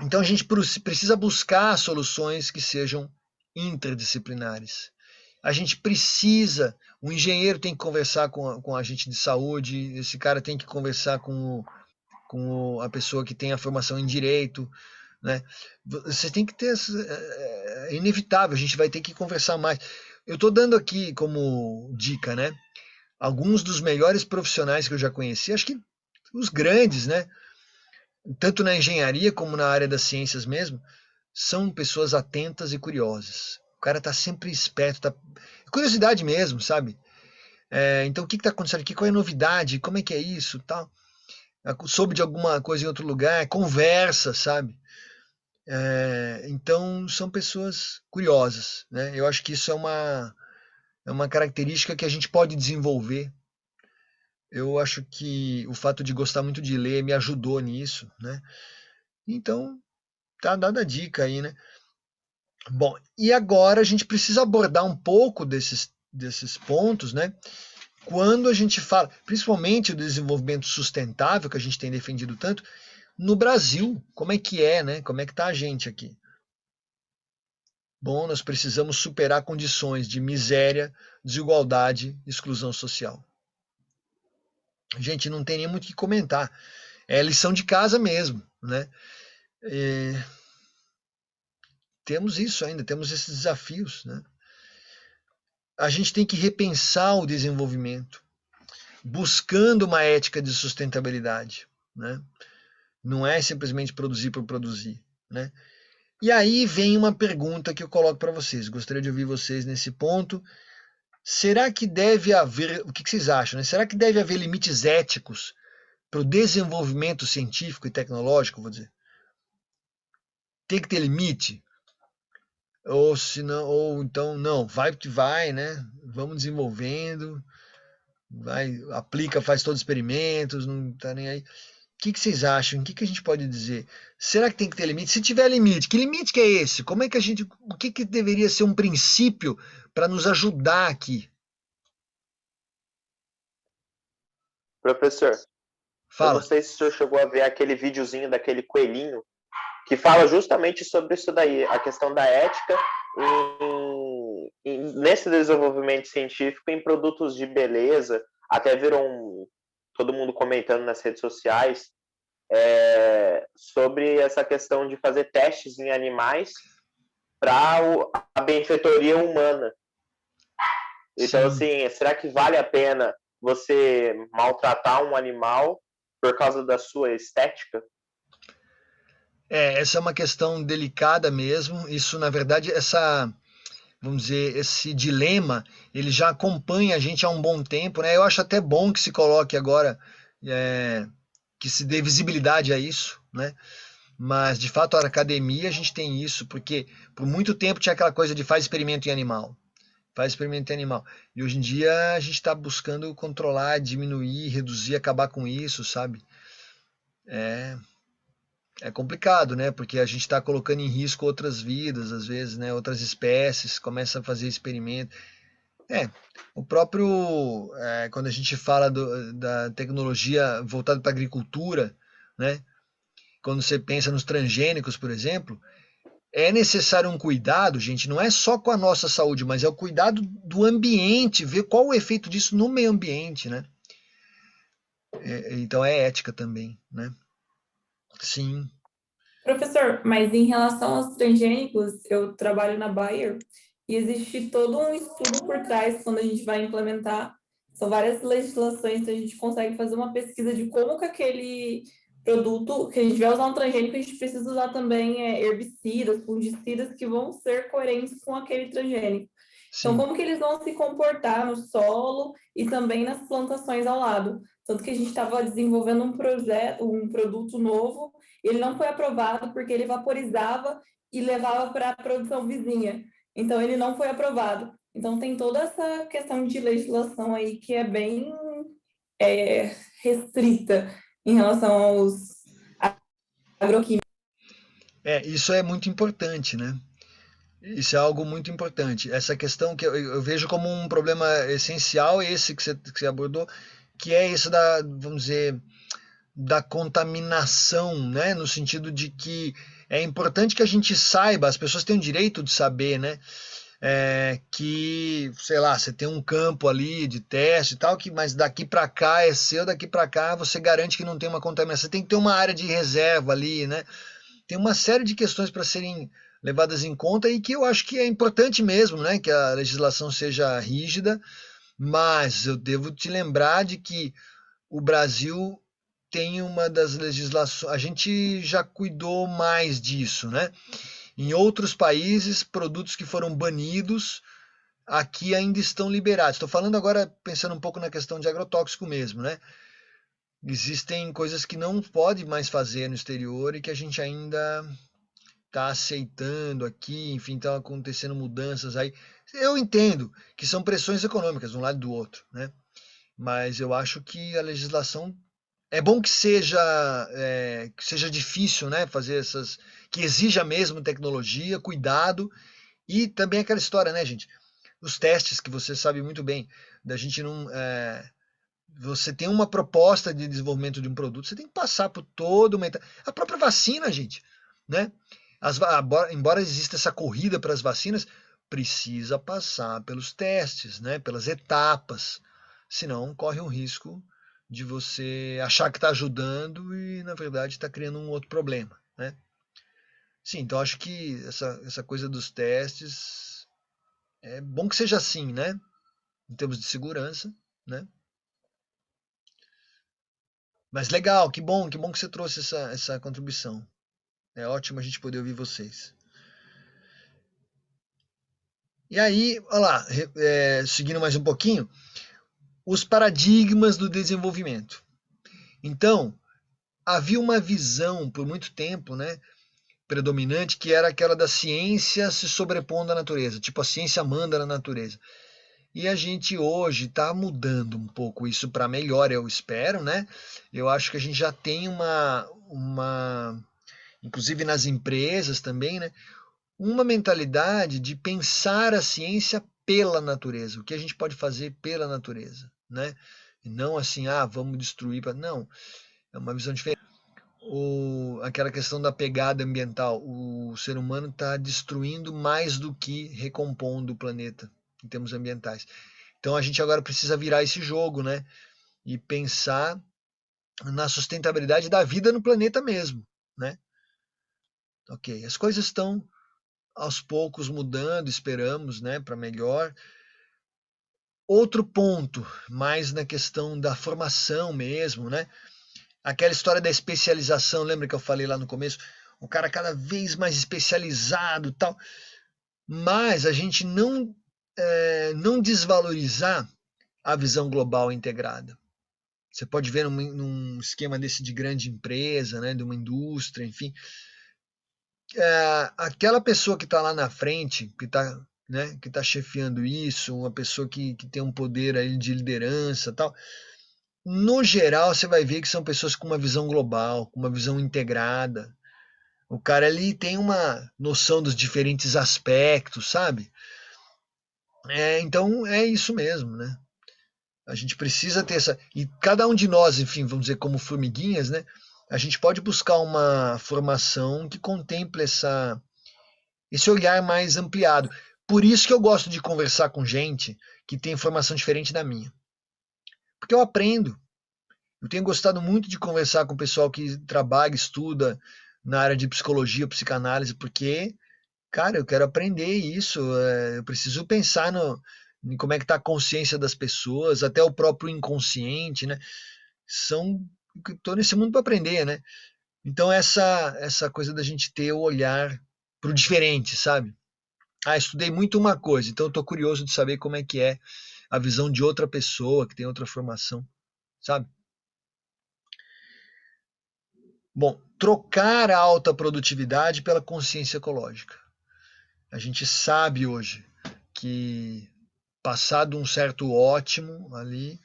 Então a gente precisa buscar soluções que sejam interdisciplinares. A gente precisa, o engenheiro tem que conversar com a agente de saúde, esse cara tem que conversar com a pessoa que tem a formação em direito, né? Você tem que ter, é inevitável, a gente vai ter que conversar mais. Eu estou dando aqui como dica, né? Alguns dos melhores profissionais que eu já conheci, acho que os grandes, né? Tanto na engenharia como na área das ciências mesmo, são pessoas atentas e curiosas. O cara tá sempre esperto, tá... curiosidade mesmo, sabe? Então o que está acontecendo aqui? Qual é a novidade? Como é que é isso? Tal. Soube de alguma coisa em outro lugar? Conversa, sabe? Então são pessoas curiosas, né? Eu acho que isso é uma característica que a gente pode desenvolver. Eu acho que o fato de gostar muito de ler me ajudou nisso, né? Então, tá dada a dica aí, né? Bom, e agora a gente precisa abordar um pouco desses pontos, né? Quando a gente fala, principalmente o desenvolvimento sustentável, que a gente tem defendido tanto, no Brasil, como é, né? Como é que tá a gente aqui? Bom, nós precisamos superar condições de miséria, desigualdade, exclusão social. Gente, não tem nem muito o que comentar. É lição de casa mesmo, né? Temos isso ainda, temos esses desafios, né? A gente tem que repensar o desenvolvimento, buscando uma ética de sustentabilidade, né? Não é simplesmente produzir por produzir, né? E aí vem uma pergunta que eu coloco para vocês. Gostaria de ouvir vocês nesse ponto. Será que deve haver, o que vocês acham, né? Será que deve haver limites éticos para o desenvolvimento científico e tecnológico, vou dizer? Tem que ter limite? Ou se não, ou então não, vai que vai, né? Vamos desenvolvendo, vai, aplica, faz todos os experimentos, não tá nem aí. O que vocês acham? O que a gente pode dizer? Será que tem que ter limite? Se tiver limite, que limite que é esse? Como é que a gente, o que deveria ser um princípio para nos ajudar aqui? Professor, eu não Fala. sei se o senhor chegou a ver aquele videozinho daquele coelhinho que fala justamente sobre isso daí, a questão da ética nesse desenvolvimento científico em produtos de beleza, até viram todo mundo comentando nas redes sociais sobre essa questão de fazer testes em animais para a benfeitoria humana. Então, Sim. assim, será que vale a pena você maltratar um animal por causa da sua estética? Essa é uma questão delicada mesmo. Isso, na verdade, vamos dizer, esse dilema, ele já acompanha a gente há um bom tempo, né? Eu acho até bom que se coloque agora, que se dê visibilidade a isso, né? Mas, de fato, na academia a gente tem isso, porque por muito tempo tinha aquela coisa de faz experimento em animal. Faz experimento em animal. E hoje em dia a gente está buscando controlar, diminuir, reduzir, acabar com isso, sabe? É, é complicado, né? Porque a gente está colocando em risco outras vidas, às vezes, né? Outras espécies, começa a fazer experimento. É, o próprio, quando a gente fala da tecnologia voltada para a agricultura, né? Quando você pensa nos transgênicos, por exemplo, é necessário um cuidado, gente, não é só com a nossa saúde, mas é o cuidado do ambiente, ver qual o efeito disso no meio ambiente, né? Então é ética também, né? Sim, Professor, mas em relação aos transgênicos, eu trabalho na Bayer e existe todo um estudo por trás quando a gente vai implementar. São várias legislações, então a gente consegue fazer uma pesquisa de como que aquele produto, que a gente vai usar um transgênico, a gente precisa usar também herbicidas, fungicidas que vão ser coerentes com aquele transgênico. Então, sim. como que eles vão se comportar no solo e também nas plantações ao lado? Tanto que a gente estava desenvolvendo um projeto, um produto novo, ele não foi aprovado porque ele vaporizava e levava para a produção vizinha. Então, ele não foi aprovado. Então, tem toda essa questão de legislação aí que é bem restrita em relação aos agroquímicos. Isso é muito importante, né? Isso é algo muito importante. Essa questão que eu vejo como um problema essencial, esse que você abordou, que é isso da, vamos dizer, da contaminação, né? No sentido de que é importante que a gente saiba, as pessoas têm o direito de saber, né? Que, sei lá, você tem um campo ali de teste e tal, mas daqui para cá é seu, daqui para cá você garante que não tem uma contaminação. Você tem que ter uma área de reserva ali, né? Tem uma série de questões para serem levadas em conta e que eu acho que é importante mesmo, né? Que a legislação seja rígida, mas eu devo te lembrar de que o Brasil tem uma das legislações, a gente já cuidou mais disso, né? Em outros países, produtos que foram banidos aqui ainda estão liberados. Estou falando agora pensando um pouco na questão de agrotóxico mesmo, né? Existem coisas que não pode mais fazer no exterior e que a gente ainda está aceitando aqui, enfim, estão acontecendo mudanças aí. Eu entendo que são pressões econômicas de um lado e do outro, né? Mas eu acho que a legislação é bom que seja difícil, né? Fazer essas, que exija mesmo tecnologia, cuidado e também aquela história, né, gente? Os testes que você sabe muito bem, da gente não você tem uma proposta de desenvolvimento de um produto, você tem que passar por toda uma etapa. A própria vacina, gente, né? Embora exista essa corrida para as vacinas, precisa passar pelos testes, né? Pelas etapas. Senão corre um risco de você achar que está ajudando e, na verdade, está criando um outro problema, né? Sim, então acho que essa coisa dos testes é bom que seja assim, né? Em termos de segurança, né? Mas legal, que bom que você trouxe essa contribuição. É ótimo a gente poder ouvir vocês. E aí, olha lá, seguindo mais um pouquinho, os paradigmas do desenvolvimento. Então, havia uma visão por muito tempo, né, predominante, que era aquela da ciência se sobrepondo à natureza, tipo a ciência manda na natureza. E a gente hoje está mudando um pouco isso para melhor, eu espero, né? Eu acho que a gente já tem inclusive nas empresas também, né? Uma mentalidade de pensar a ciência pela natureza, o que a gente pode fazer pela natureza, né? E não assim, vamos destruir, não, é uma visão diferente. Aquela questão da pegada ambiental, o ser humano está destruindo mais do que recompondo o planeta em termos ambientais. Então a gente agora precisa virar esse jogo, né? E pensar na sustentabilidade da vida no planeta mesmo, né? Ok, as coisas estão aos poucos mudando, esperamos, né, para melhor. Outro ponto, mais na questão da formação mesmo, né? Aquela história da especialização, lembra que eu falei lá no começo? O cara cada vez mais especializado, tal. Mas a gente não desvalorizar a visão global integrada. Você pode ver num esquema desse de grande empresa, né, de uma indústria, enfim, aquela pessoa que está lá na frente, que tá chefiando isso, uma pessoa que tem um poder aí de liderança, tal. No geral, você vai ver que são pessoas com uma visão global, com uma visão integrada. O cara ali tem uma noção dos diferentes aspectos, sabe? Então é isso mesmo, né? A gente precisa ter essa. E cada um de nós, enfim, vamos dizer, como formiguinhas, né? A gente pode buscar uma formação que contemple esse olhar mais ampliado. Por isso que eu gosto de conversar com gente que tem formação diferente da minha. Porque eu aprendo. Eu tenho gostado muito de conversar com o pessoal que trabalha, estuda na área de psicologia, psicanálise, porque, cara, eu quero aprender isso. Eu preciso pensar em como é que está a consciência das pessoas, até o próprio inconsciente, né? Estou nesse mundo para aprender, né? Então essa coisa da gente ter o olhar para o diferente, sabe? Estudei muito uma coisa, então estou curioso de saber como é que é a visão de outra pessoa que tem outra formação, sabe? Bom, trocar a alta produtividade pela consciência ecológica. A gente sabe hoje que passado um certo ótimo ali,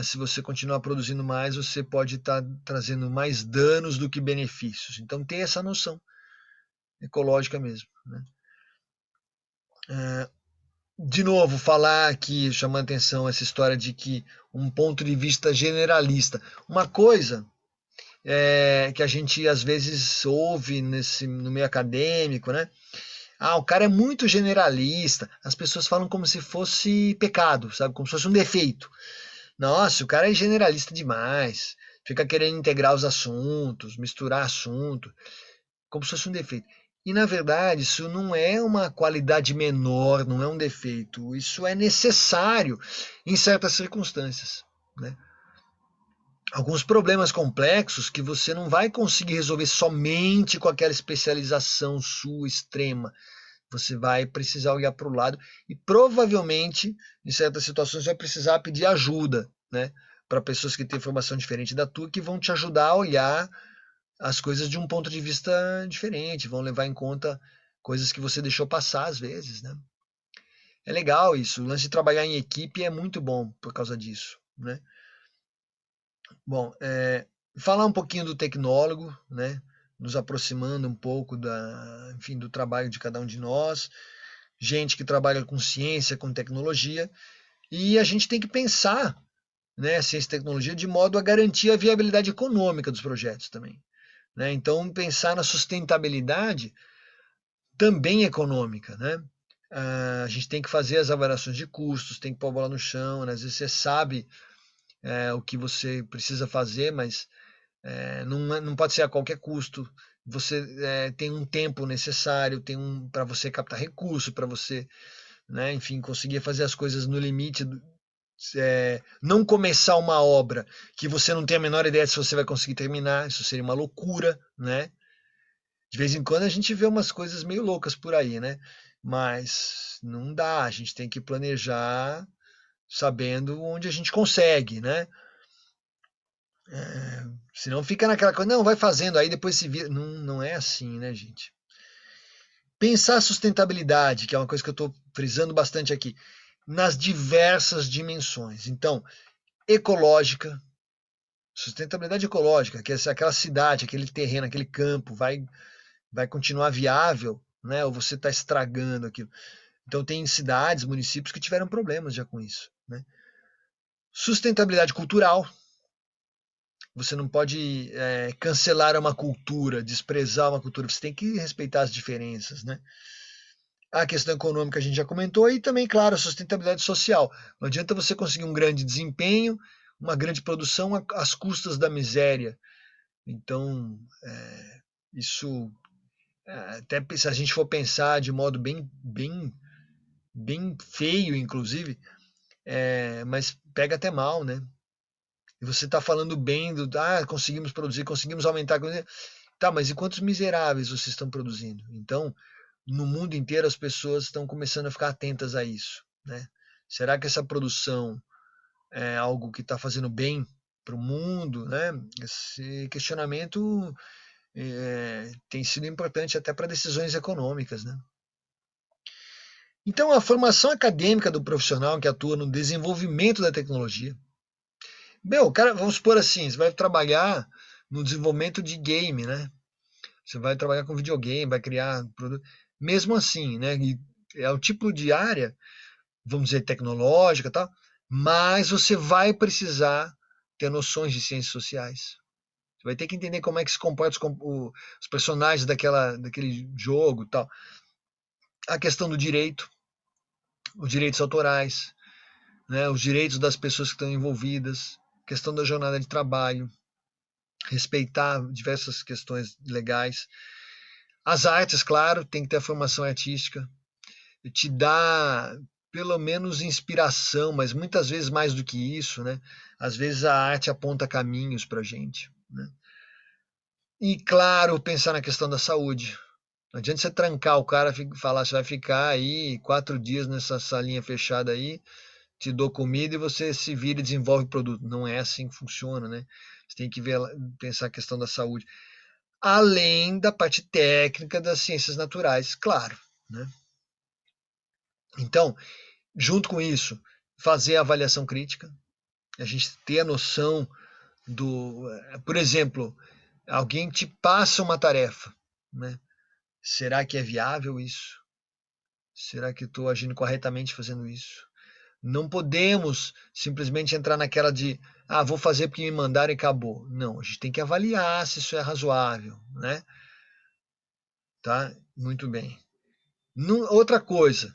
se você continuar produzindo mais, você pode estar trazendo mais danos do que benefícios. Então tem essa noção ecológica mesmo, né? De novo, falar aqui, chamando atenção essa história de que um ponto de vista generalista. Uma coisa que a gente às vezes ouve no meio acadêmico, né? O cara é muito generalista. As pessoas falam como se fosse pecado, sabe? Como se fosse um defeito. Nossa, o cara é generalista demais. Fica querendo integrar os assuntos, misturar assuntos, como se fosse um defeito. E na verdade, isso não é uma qualidade menor, não é um defeito. Isso é necessário em certas circunstâncias, né? Alguns problemas complexos que você não vai conseguir resolver somente com aquela especialização sua extrema. Você vai precisar olhar para o lado e provavelmente, em certas situações, vai precisar pedir ajuda, né? Para pessoas que têm formação diferente da tua, que vão te ajudar a olhar as coisas de um ponto de vista diferente, vão levar em conta coisas que você deixou passar às vezes, né? É legal isso, o lance de trabalhar em equipe é muito bom por causa disso, né? Bom, falar um pouquinho do tecnólogo, né? Nos aproximando um pouco enfim, do trabalho de cada um de nós, gente que trabalha com ciência, com tecnologia, e a gente tem que pensar, né, ciência e tecnologia de modo a garantir a viabilidade econômica dos projetos também, né? Então, pensar na sustentabilidade também econômica, né? A gente tem que fazer as avaliações de custos, tem que pôr a bola no chão, né? Às vezes você sabe o que você precisa fazer, mas não pode ser a qualquer custo. Você tem um tempo necessário, para você captar recurso, para você, né, enfim, conseguir fazer as coisas no limite. Não começar uma obra que você não tem a menor ideia se você vai conseguir terminar, isso seria uma loucura, né? De vez em quando a gente vê umas coisas meio loucas por aí, né? Mas não dá, a gente tem que planejar sabendo onde a gente consegue, né? Senão fica naquela coisa, não, vai fazendo, aí depois se vira. Não, não é assim, né, gente? Pensar sustentabilidade, que é uma coisa que eu estou frisando bastante aqui, nas diversas dimensões. Então, ecológica, sustentabilidade ecológica, que é aquela cidade, aquele terreno, aquele campo, vai continuar viável, né? Ou você está estragando aquilo. Então, tem cidades, municípios que tiveram problemas já com isso, né? Sustentabilidade cultural. Você não pode cancelar uma cultura, desprezar uma cultura. Você tem que respeitar as diferenças, né? A questão econômica a gente já comentou e também, claro, a sustentabilidade social. Não adianta você conseguir um grande desempenho, uma grande produção às custas da miséria. Então, isso, até se a gente for pensar de modo bem feio, inclusive, mas pega até mal, né? E você está falando bem conseguimos produzir, conseguimos aumentar. Tá, mas e quantos miseráveis vocês estão produzindo? Então, no mundo inteiro as pessoas estão começando a ficar atentas a isso, né? Será que essa produção é algo que está fazendo bem para o mundo, né? Esse questionamento tem sido importante até para decisões econômicas, né? Então, a formação acadêmica do profissional que atua no desenvolvimento da tecnologia. Cara, vamos supor assim, você vai trabalhar no desenvolvimento de game, né? Você vai trabalhar com videogame, vai criar produto. Mesmo assim, né? É o tipo de área, vamos dizer, tecnológica e tal, mas você vai precisar ter noções de ciências sociais. Você vai ter que entender como é que se comportam os personagens daquele jogo e tal. A questão do direito, os direitos autorais, né, os direitos das pessoas que estão envolvidas, questão da jornada de trabalho, respeitar diversas questões legais. As artes, claro, tem que ter a formação artística, te dá pelo menos inspiração, mas muitas vezes mais do que isso, né? Às vezes a arte aponta caminhos para a gente, né? E claro, pensar na questão da saúde. Não adianta você trancar o cara e falar, você vai ficar aí 4 dias nessa salinha fechada aí, te dou comida e você se vira e desenvolve produto. Não é assim que funciona, né? Você tem que pensar a questão da saúde. Além da parte técnica das ciências naturais, claro, né? Então, junto com isso, fazer a avaliação crítica, a gente ter a noção do... Por exemplo, alguém te passa uma tarefa, né? Será que é viável isso? Será que estou agindo corretamente fazendo isso? Não podemos simplesmente entrar naquela de vou fazer porque me mandaram e acabou. Não, a gente tem que avaliar se isso é razoável, né? Tá? Muito bem. Outra coisa.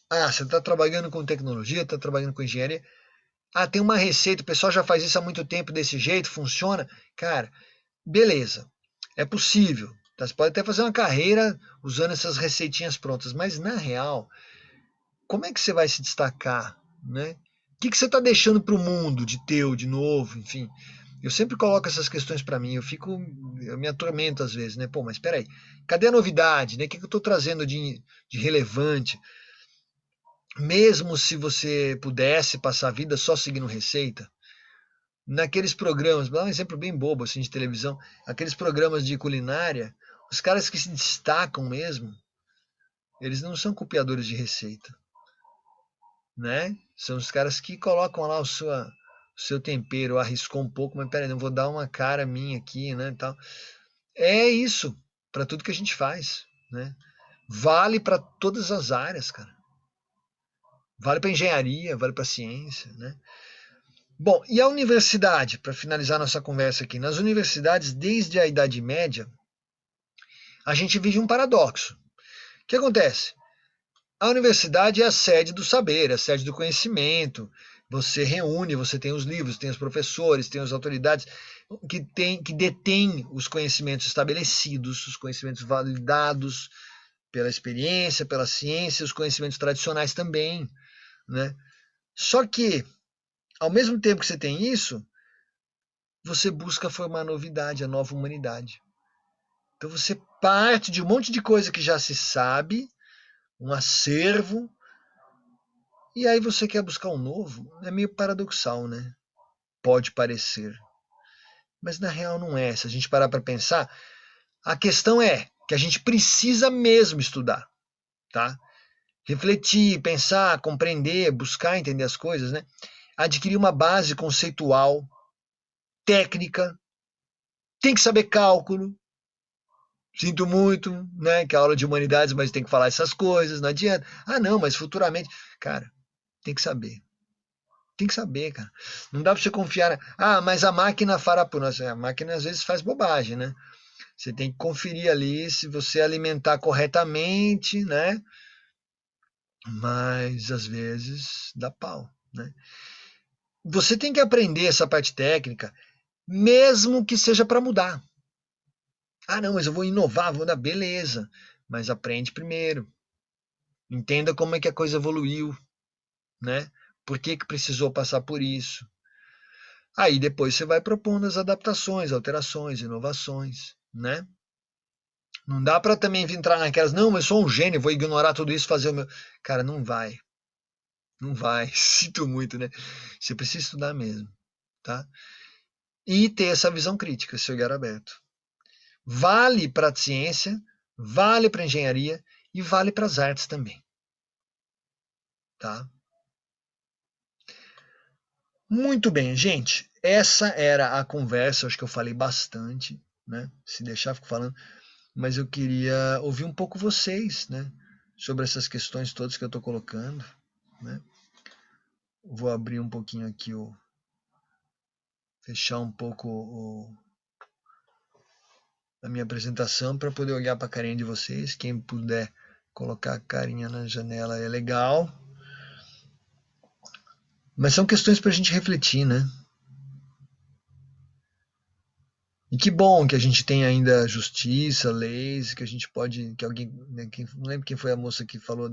Você está trabalhando com tecnologia, está trabalhando com engenharia. Tem uma receita, o pessoal já faz isso há muito tempo desse jeito, funciona. Cara, beleza, é possível. Tá? Você pode até fazer uma carreira usando essas receitinhas prontas, mas na real, como é que você vai se destacar, né? O que você está deixando para o mundo de teu, de novo, enfim. Eu sempre coloco essas questões para mim, eu me atormento às vezes, né? Pô, mas espera aí, cadê a novidade, né? O que eu estou trazendo de relevante? Mesmo se você pudesse passar a vida só seguindo receita, naqueles programas, vou dar um exemplo bem bobo assim de televisão, aqueles programas de culinária, os caras que se destacam mesmo, eles não são copiadores de receita, né? São os caras que colocam lá o seu tempero, arriscou um pouco, mas peraí, não vou dar uma cara minha aqui, né, tal. É isso para tudo que a gente faz, né? Vale para todas as áreas, cara. Vale para engenharia, vale para ciência, né? Bom, e a universidade, para finalizar nossa conversa aqui, nas universidades, desde a Idade Média, a gente vive um paradoxo. O que acontece? A universidade é a sede do saber, é a sede do conhecimento. Você reúne, você tem os livros, tem os professores, tem as autoridades que detêm os conhecimentos estabelecidos, os conhecimentos validados pela experiência, pela ciência, os conhecimentos tradicionais também, né? Só que, ao mesmo tempo que você tem isso, você busca formar novidade, a nova humanidade. Então você parte de um monte de coisa que já se sabe, um acervo, e aí você quer buscar um novo. É meio paradoxal, né? Pode parecer. Mas na real não é. Se a gente parar para pensar, a questão é que a gente precisa mesmo estudar, tá? Refletir, pensar, compreender, buscar entender as coisas, né? Adquirir uma base conceitual, técnica, tem que saber cálculo. Sinto muito, né, que é aula de humanidades, mas tem que falar essas coisas, não adianta. Não, mas futuramente, cara, tem que saber. Tem que saber, cara. Não dá para você confiar. Mas a máquina fará por nós. A máquina às vezes faz bobagem, né? Você tem que conferir ali se você alimentar corretamente, né? Mas às vezes dá pau, né? Você tem que aprender essa parte técnica, mesmo que seja para mudar. Não, mas eu vou inovar, vou dar beleza. Mas aprende primeiro. Entenda como é que a coisa evoluiu, né? Por que precisou passar por isso? Aí depois você vai propondo as adaptações, alterações, inovações, né? Não dá para também entrar naquelas, não, mas eu sou um gênio, vou ignorar tudo isso, fazer o meu... Cara, não vai. Não vai. Sinto muito, né? Você precisa estudar mesmo, tá? E ter essa visão crítica, esse olhar aberto. Vale para a ciência, vale para a engenharia e vale para as artes também. Tá? Muito bem, gente. Essa era a conversa, acho que eu falei bastante, né? Se deixar, fico falando. Mas eu queria ouvir um pouco vocês, né? Sobre essas questões todas que eu estou colocando, né? Vou abrir um pouquinho aqui, fechar um pouco a minha apresentação para poder olhar para a carinha de vocês. Quem puder colocar a carinha na janela é legal. Mas são questões para a gente refletir, né? E que bom que a gente tem ainda justiça, leis, que a gente pode, que alguém, né, não lembro quem foi a moça que falou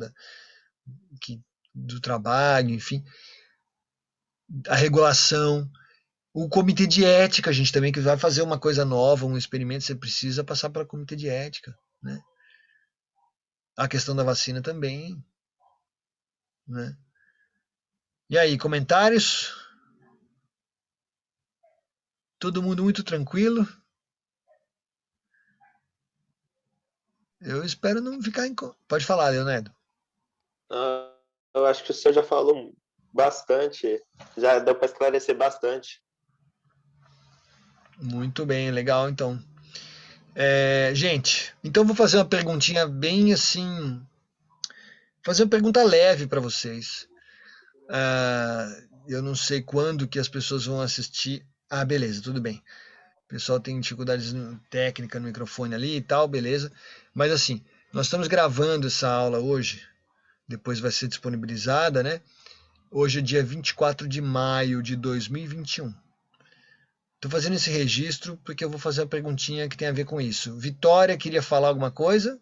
do trabalho, enfim, a regulação, o comitê de ética, a gente também que vai fazer uma coisa nova, um experimento, você precisa passar para o comitê de ética, né? A questão da vacina também, né? E aí, comentários? Todo mundo muito tranquilo? Eu espero não ficar em... Pode falar, Leonardo. Eu acho que o senhor já falou bastante, já deu para esclarecer bastante. Muito bem, legal, então. Gente, então vou fazer uma perguntinha bem assim, fazer uma pergunta leve para vocês. Eu não sei quando que as pessoas vão assistir. Ah, beleza, tudo bem. O pessoal tem dificuldades técnicas no microfone ali e tal, beleza. Mas assim, nós estamos gravando essa aula hoje, depois vai ser disponibilizada, né? Hoje é dia 24 de maio de 2021. Estou fazendo esse registro porque eu vou fazer uma perguntinha que tem a ver com isso. Vitória, queria falar alguma coisa?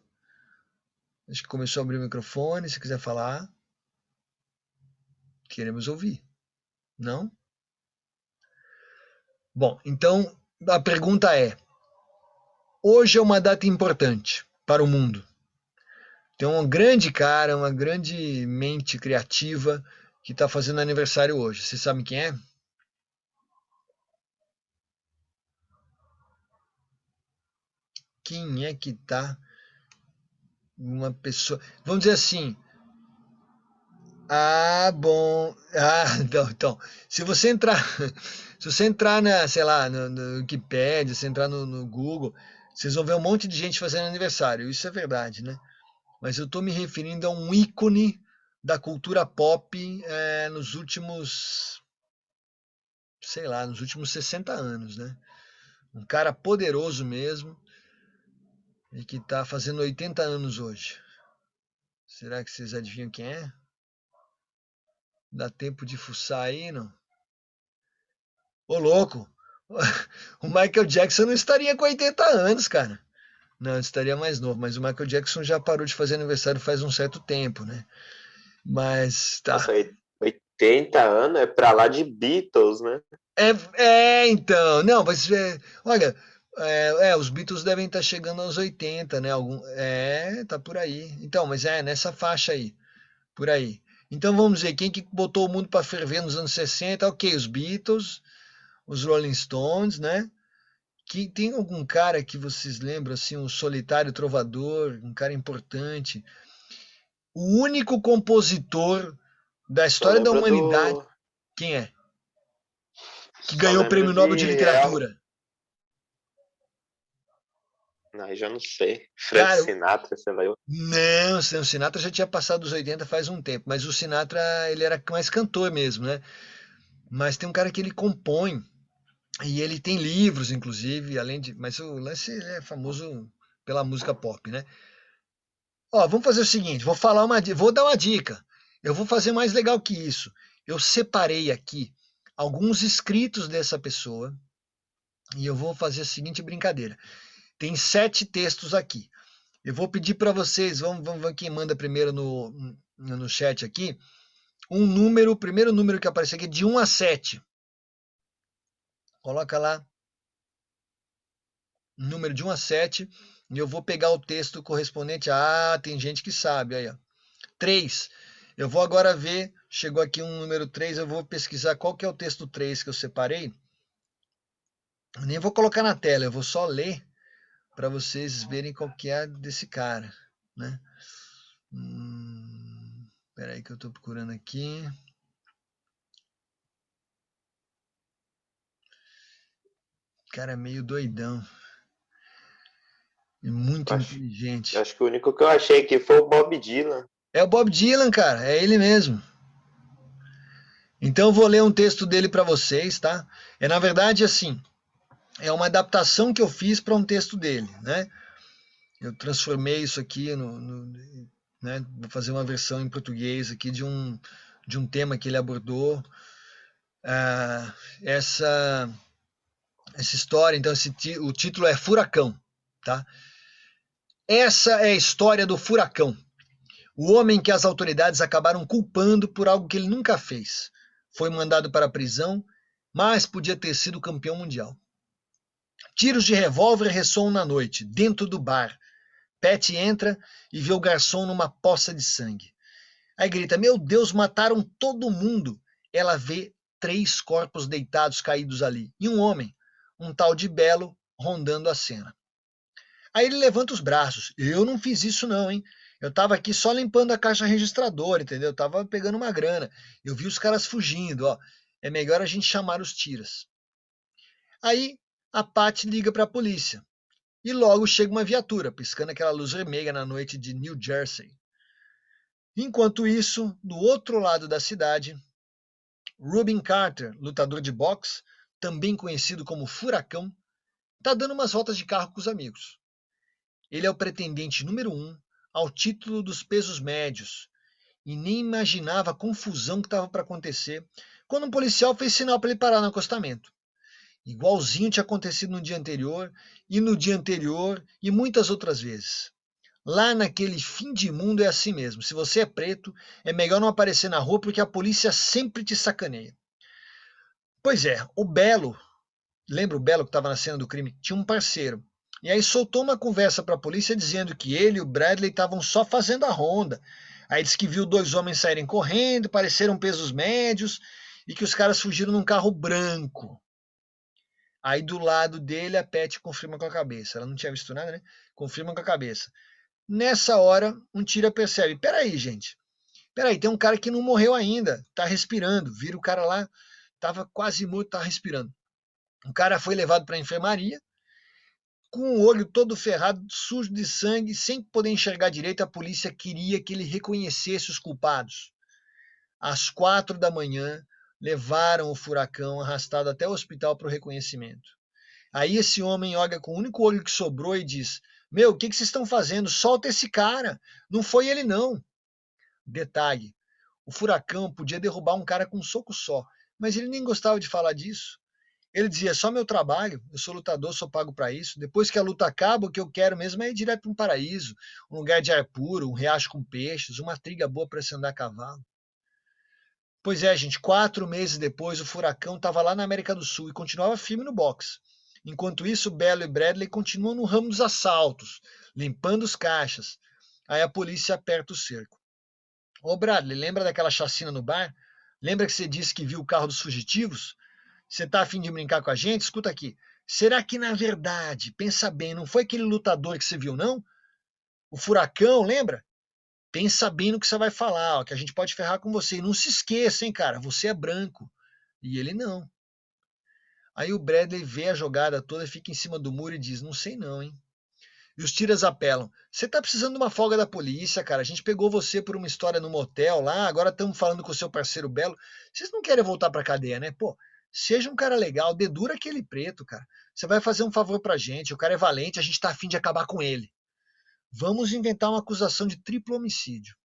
Acho que começou a abrir o microfone, se quiser falar. Queremos ouvir. Não? Bom, então a pergunta é: hoje é uma data importante para o mundo. Tem um grande cara, uma grande mente criativa que está fazendo aniversário hoje. Vocês sabem quem é? Quem é que tá? Uma pessoa. Vamos dizer assim. Bom. Então, se você entrar na, sei lá, no Wikipedia, se entrar no Google, vocês vão ver um monte de gente fazendo aniversário. Isso é verdade, né? Mas eu estou me referindo a um ícone da cultura pop nos últimos, sei lá, nos últimos 60 anos, né? Um cara poderoso mesmo e que está fazendo 80 anos hoje. Será que vocês adivinham quem é? Dá tempo de fuçar aí, não? Ô, louco! O Michael Jackson não estaria com 80 anos, cara. Não, estaria mais novo, mas o Michael Jackson já parou de fazer aniversário faz um certo tempo, né? Mas tá. Nossa, 80 anos é pra lá de Beatles, né? Então. Não, mas olha, os Beatles devem estar chegando aos 80, né? Tá por aí. Então, mas nessa faixa aí, por aí. Então vamos ver, quem que botou o mundo para ferver nos anos 60? Ok, os Beatles, os Rolling Stones, né? Que tem algum cara que vocês lembram, assim, um solitário trovador, um cara importante, o único compositor da história da humanidade. Quem é? Que ganhou o Prêmio Nobel de Literatura. Não, já não sei. Frank Sinatra, sei lá. Não, o Sinatra já tinha passado dos 80 faz um tempo, mas o Sinatra, ele era mais cantor mesmo, né? Mas tem um cara que ele compõe, e ele tem livros, inclusive, mas o lance ele é famoso pela música pop, né? Ó, vamos fazer o seguinte, vou dar uma dica. Eu vou fazer mais legal que isso. Eu separei aqui alguns escritos dessa pessoa e eu vou fazer a seguinte brincadeira. Tem 7 textos aqui. Eu vou pedir para vocês, vamos ver quem manda primeiro no chat aqui, o primeiro número que aparecer aqui, de 1 a 7. Coloca lá, número de 1 a 7, e eu vou pegar o texto correspondente tem gente que sabe, aí ó. 3, eu vou agora ver, chegou aqui um número 3, eu vou pesquisar qual que é o texto 3 que eu separei. Eu nem vou colocar na tela, eu vou só ler para vocês verem qual que é desse cara, né? Espera aí que eu estou procurando aqui. Cara, meio doidão. E muito inteligente. Acho que o único que eu achei aqui foi o Bob Dylan. É o Bob Dylan, cara. É ele mesmo. Então eu vou ler um texto dele para vocês, tá? Na verdade, assim, é uma adaptação que eu fiz para um texto dele, né? Eu transformei isso aqui né? Vou fazer uma versão em português aqui de um tema que ele abordou. Essa história, então o título é Furacão, tá? Essa é a história do furacão. O homem que as autoridades acabaram culpando por algo que ele nunca fez. Foi mandado para a prisão, mas podia ter sido campeão mundial. Tiros de revólver ressoam na noite, dentro do bar. Pat entra e vê o garçom numa poça de sangue. Aí grita, meu Deus, mataram todo mundo. Ela vê 3 corpos deitados caídos ali. E um homem, um tal de Belo, rondando a cena. Aí ele levanta os braços. Eu não fiz isso não, hein? Eu tava aqui só limpando a caixa registradora, entendeu? Eu tava pegando uma grana. Eu vi os caras fugindo, ó. É melhor a gente chamar os tiras. Aí a Pat liga para a polícia. E logo chega uma viatura, piscando aquela luz vermelha na noite de New Jersey. Enquanto isso, do outro lado da cidade, Rubin Carter, lutador de boxe, também conhecido como Furacão, tá dando umas voltas de carro com os amigos. Ele é o pretendente número 1 ao título dos pesos médios e nem imaginava a confusão que estava para acontecer quando um policial fez sinal para ele parar no acostamento. Igualzinho tinha acontecido no dia anterior e muitas outras vezes. Lá naquele fim de mundo é assim mesmo. Se você é preto, é melhor não aparecer na rua porque a polícia sempre te sacaneia. Pois é, o Belo, lembra o Belo que estava na cena do crime? Tinha um parceiro. E aí soltou uma conversa para a polícia dizendo que ele e o Bradley estavam só fazendo a ronda. Aí disse que viu 2 homens saírem correndo, pareceram pesos médios e que os caras fugiram num carro branco. Aí do lado dele a Pat confirma com a cabeça. Ela não tinha visto nada, né? Confirma com a cabeça. Nessa hora, um tira percebe. Peraí, gente. Peraí, tem um cara que não morreu ainda. Tá respirando. Vira o cara lá. Tava quase morto, tá respirando. O cara foi levado para a enfermaria. Com o olho todo ferrado, sujo de sangue, sem poder enxergar direito, a polícia queria que ele reconhecesse os culpados. Às 4 da manhã, levaram o Furacão arrastado até o hospital para o reconhecimento. Aí esse homem olha com o único olho que sobrou e diz, meu, o que vocês estão fazendo? Solta esse cara. Não foi ele, não. Detalhe, o Furacão podia derrubar um cara com um soco só, mas ele nem gostava de falar disso. Ele dizia, só meu trabalho, eu sou lutador, sou pago para isso. Depois que a luta acaba, o que eu quero mesmo é ir direto para um paraíso, um lugar de ar puro, um riacho com peixes, uma trilha boa para se andar a cavalo. Pois é, gente, 4 meses depois, o Furacão estava lá na América do Sul e continuava firme no boxe. Enquanto isso, Belo e Bradley continuam no ramo dos assaltos, limpando os caixas. Aí a polícia aperta o cerco. Ô Bradley, lembra daquela chacina no bar? Lembra que você disse que viu o carro dos fugitivos? Você tá afim de brincar com a gente? Escuta aqui. Será que, na verdade, pensa bem, não foi aquele lutador que você viu, não? O Furacão, lembra? Pensa bem no que você vai falar, ó, que a gente pode ferrar com você. E não se esqueça, hein, cara, você é branco. E ele não. Aí o Bradley vê a jogada toda, fica em cima do muro e diz, não sei não, hein? E os tiras apelam, você tá precisando de uma folga da polícia, cara, a gente pegou você por uma história no motel lá, agora estamos falando com o seu parceiro Belo, vocês não querem voltar pra cadeia, né? Pô, seja um cara legal, dedura aquele preto, cara. Você vai fazer um favor pra gente, o cara é valente, a gente tá afim de acabar com ele. Vamos inventar uma acusação de triplo homicídio.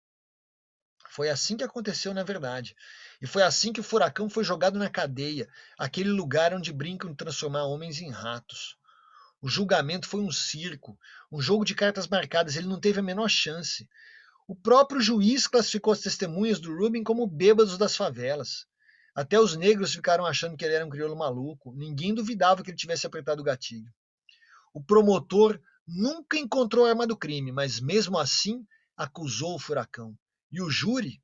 Foi assim que aconteceu, na verdade. E foi assim que o Furacão foi jogado na cadeia, aquele lugar onde brincam de transformar homens em ratos. O julgamento foi um circo, um jogo de cartas marcadas, ele não teve a menor chance. O próprio juiz classificou as testemunhas do Rubin como bêbados das favelas. Até os negros ficaram achando que ele era um crioulo maluco. Ninguém duvidava que ele tivesse apertado o gatilho. O promotor nunca encontrou a arma do crime, mas mesmo assim acusou o Furacão. E o júri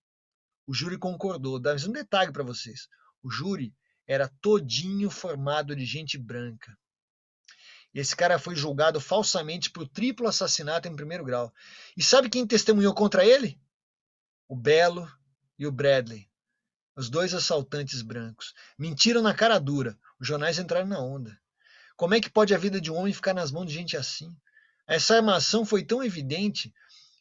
concordou. Dá mais um detalhe para vocês. O júri era todinho formado de gente branca. Esse cara foi julgado falsamente por triplo assassinato em 1º grau. E sabe quem testemunhou contra ele? O Belo e o Bradley. Os 2 assaltantes brancos. Mentiram na cara dura. Os jornais entraram na onda. Como é que pode a vida de um homem ficar nas mãos de gente assim? Essa armação foi tão evidente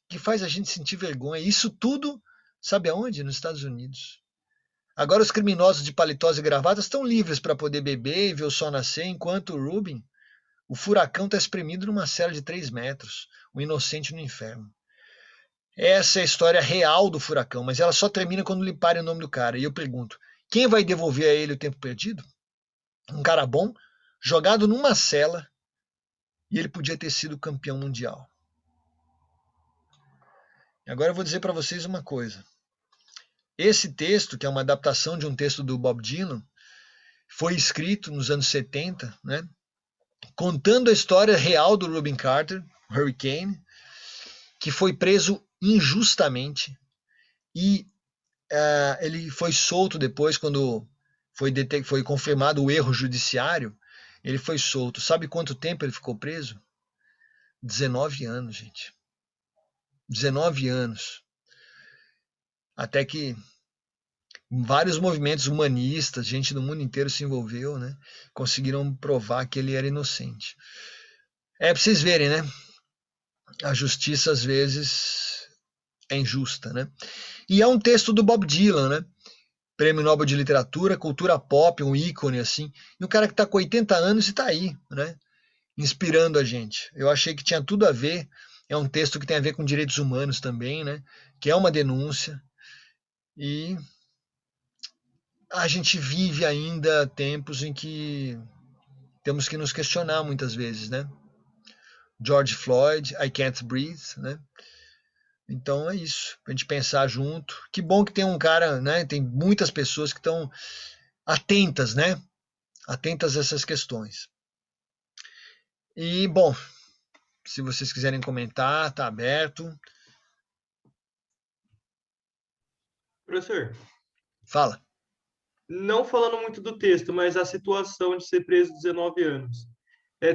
que faz a gente sentir vergonha. Isso tudo, sabe aonde? Nos Estados Unidos. Agora os criminosos de paletós e gravatas estão livres para poder beber e ver o sol nascer, enquanto o Rubin, o furacão, está espremido numa cela de 3 metros, o inocente no inferno. Essa é a história real do furacão, mas ela só termina quando limparem o nome do cara. E eu pergunto, quem vai devolver a ele o tempo perdido? Um cara bom, jogado numa cela, e ele podia ter sido campeão mundial. Agora eu vou dizer para vocês uma coisa. Esse texto, que é uma adaptação de um texto do Bob Dylan, foi escrito nos anos 70, né, contando a história real do Rubin Carter, Hurricane, que foi preso injustamente e ele foi solto depois, quando foi confirmado o erro judiciário, ele foi solto. Sabe quanto tempo ele ficou preso? 19 anos, gente. 19 anos. Até que vários movimentos humanistas, gente do mundo inteiro se envolveu, né? Conseguiram provar que ele era inocente. É para vocês verem, né? A justiça às vezes é injusta, né? E é um texto do Bob Dylan, né? Prêmio Nobel de Literatura, cultura pop, um ícone assim. E um cara que está com 80 anos e está aí, né? Inspirando a gente. Eu achei que tinha tudo a ver. É um texto que tem a ver com direitos humanos também, né? Que é uma denúncia. E a gente vive ainda tempos em que temos que nos questionar muitas vezes, né? George Floyd, I Can't Breathe, né? Então é isso, pra gente pensar junto. Que bom que tem um cara, né? Tem muitas pessoas que estão atentas, né? Atentas a essas questões. E, bom, se vocês quiserem comentar, tá aberto. Professor, Fala. não falando muito do texto, mas a situação de ser preso 19 anos.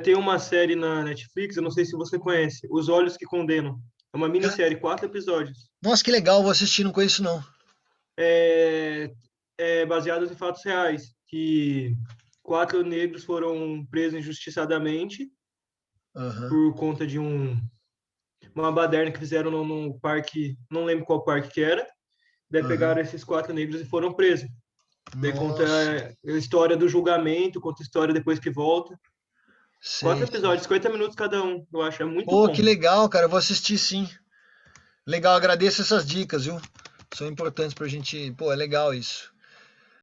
Tem uma série na Netflix, eu não sei se você conhece, Os Olhos que Condenam. É uma minissérie, 4 episódios. Nossa, que legal, vou assistir, não conheço não. Baseadas em fatos reais, que 4 negros foram presos injustiçadamente por conta de uma baderna que fizeram no parque, não lembro qual parque que era. Daí pegaram esses 4 negros e foram presos. Daí conta a história do julgamento, conta a história depois que volta. Sei. 4 episódios, 50 minutos cada um. Eu acho, é muito Pô, bom. que legal, cara. Eu vou assistir sim. Legal, agradeço essas dicas, viu? São importantes pra gente. Pô, é legal isso.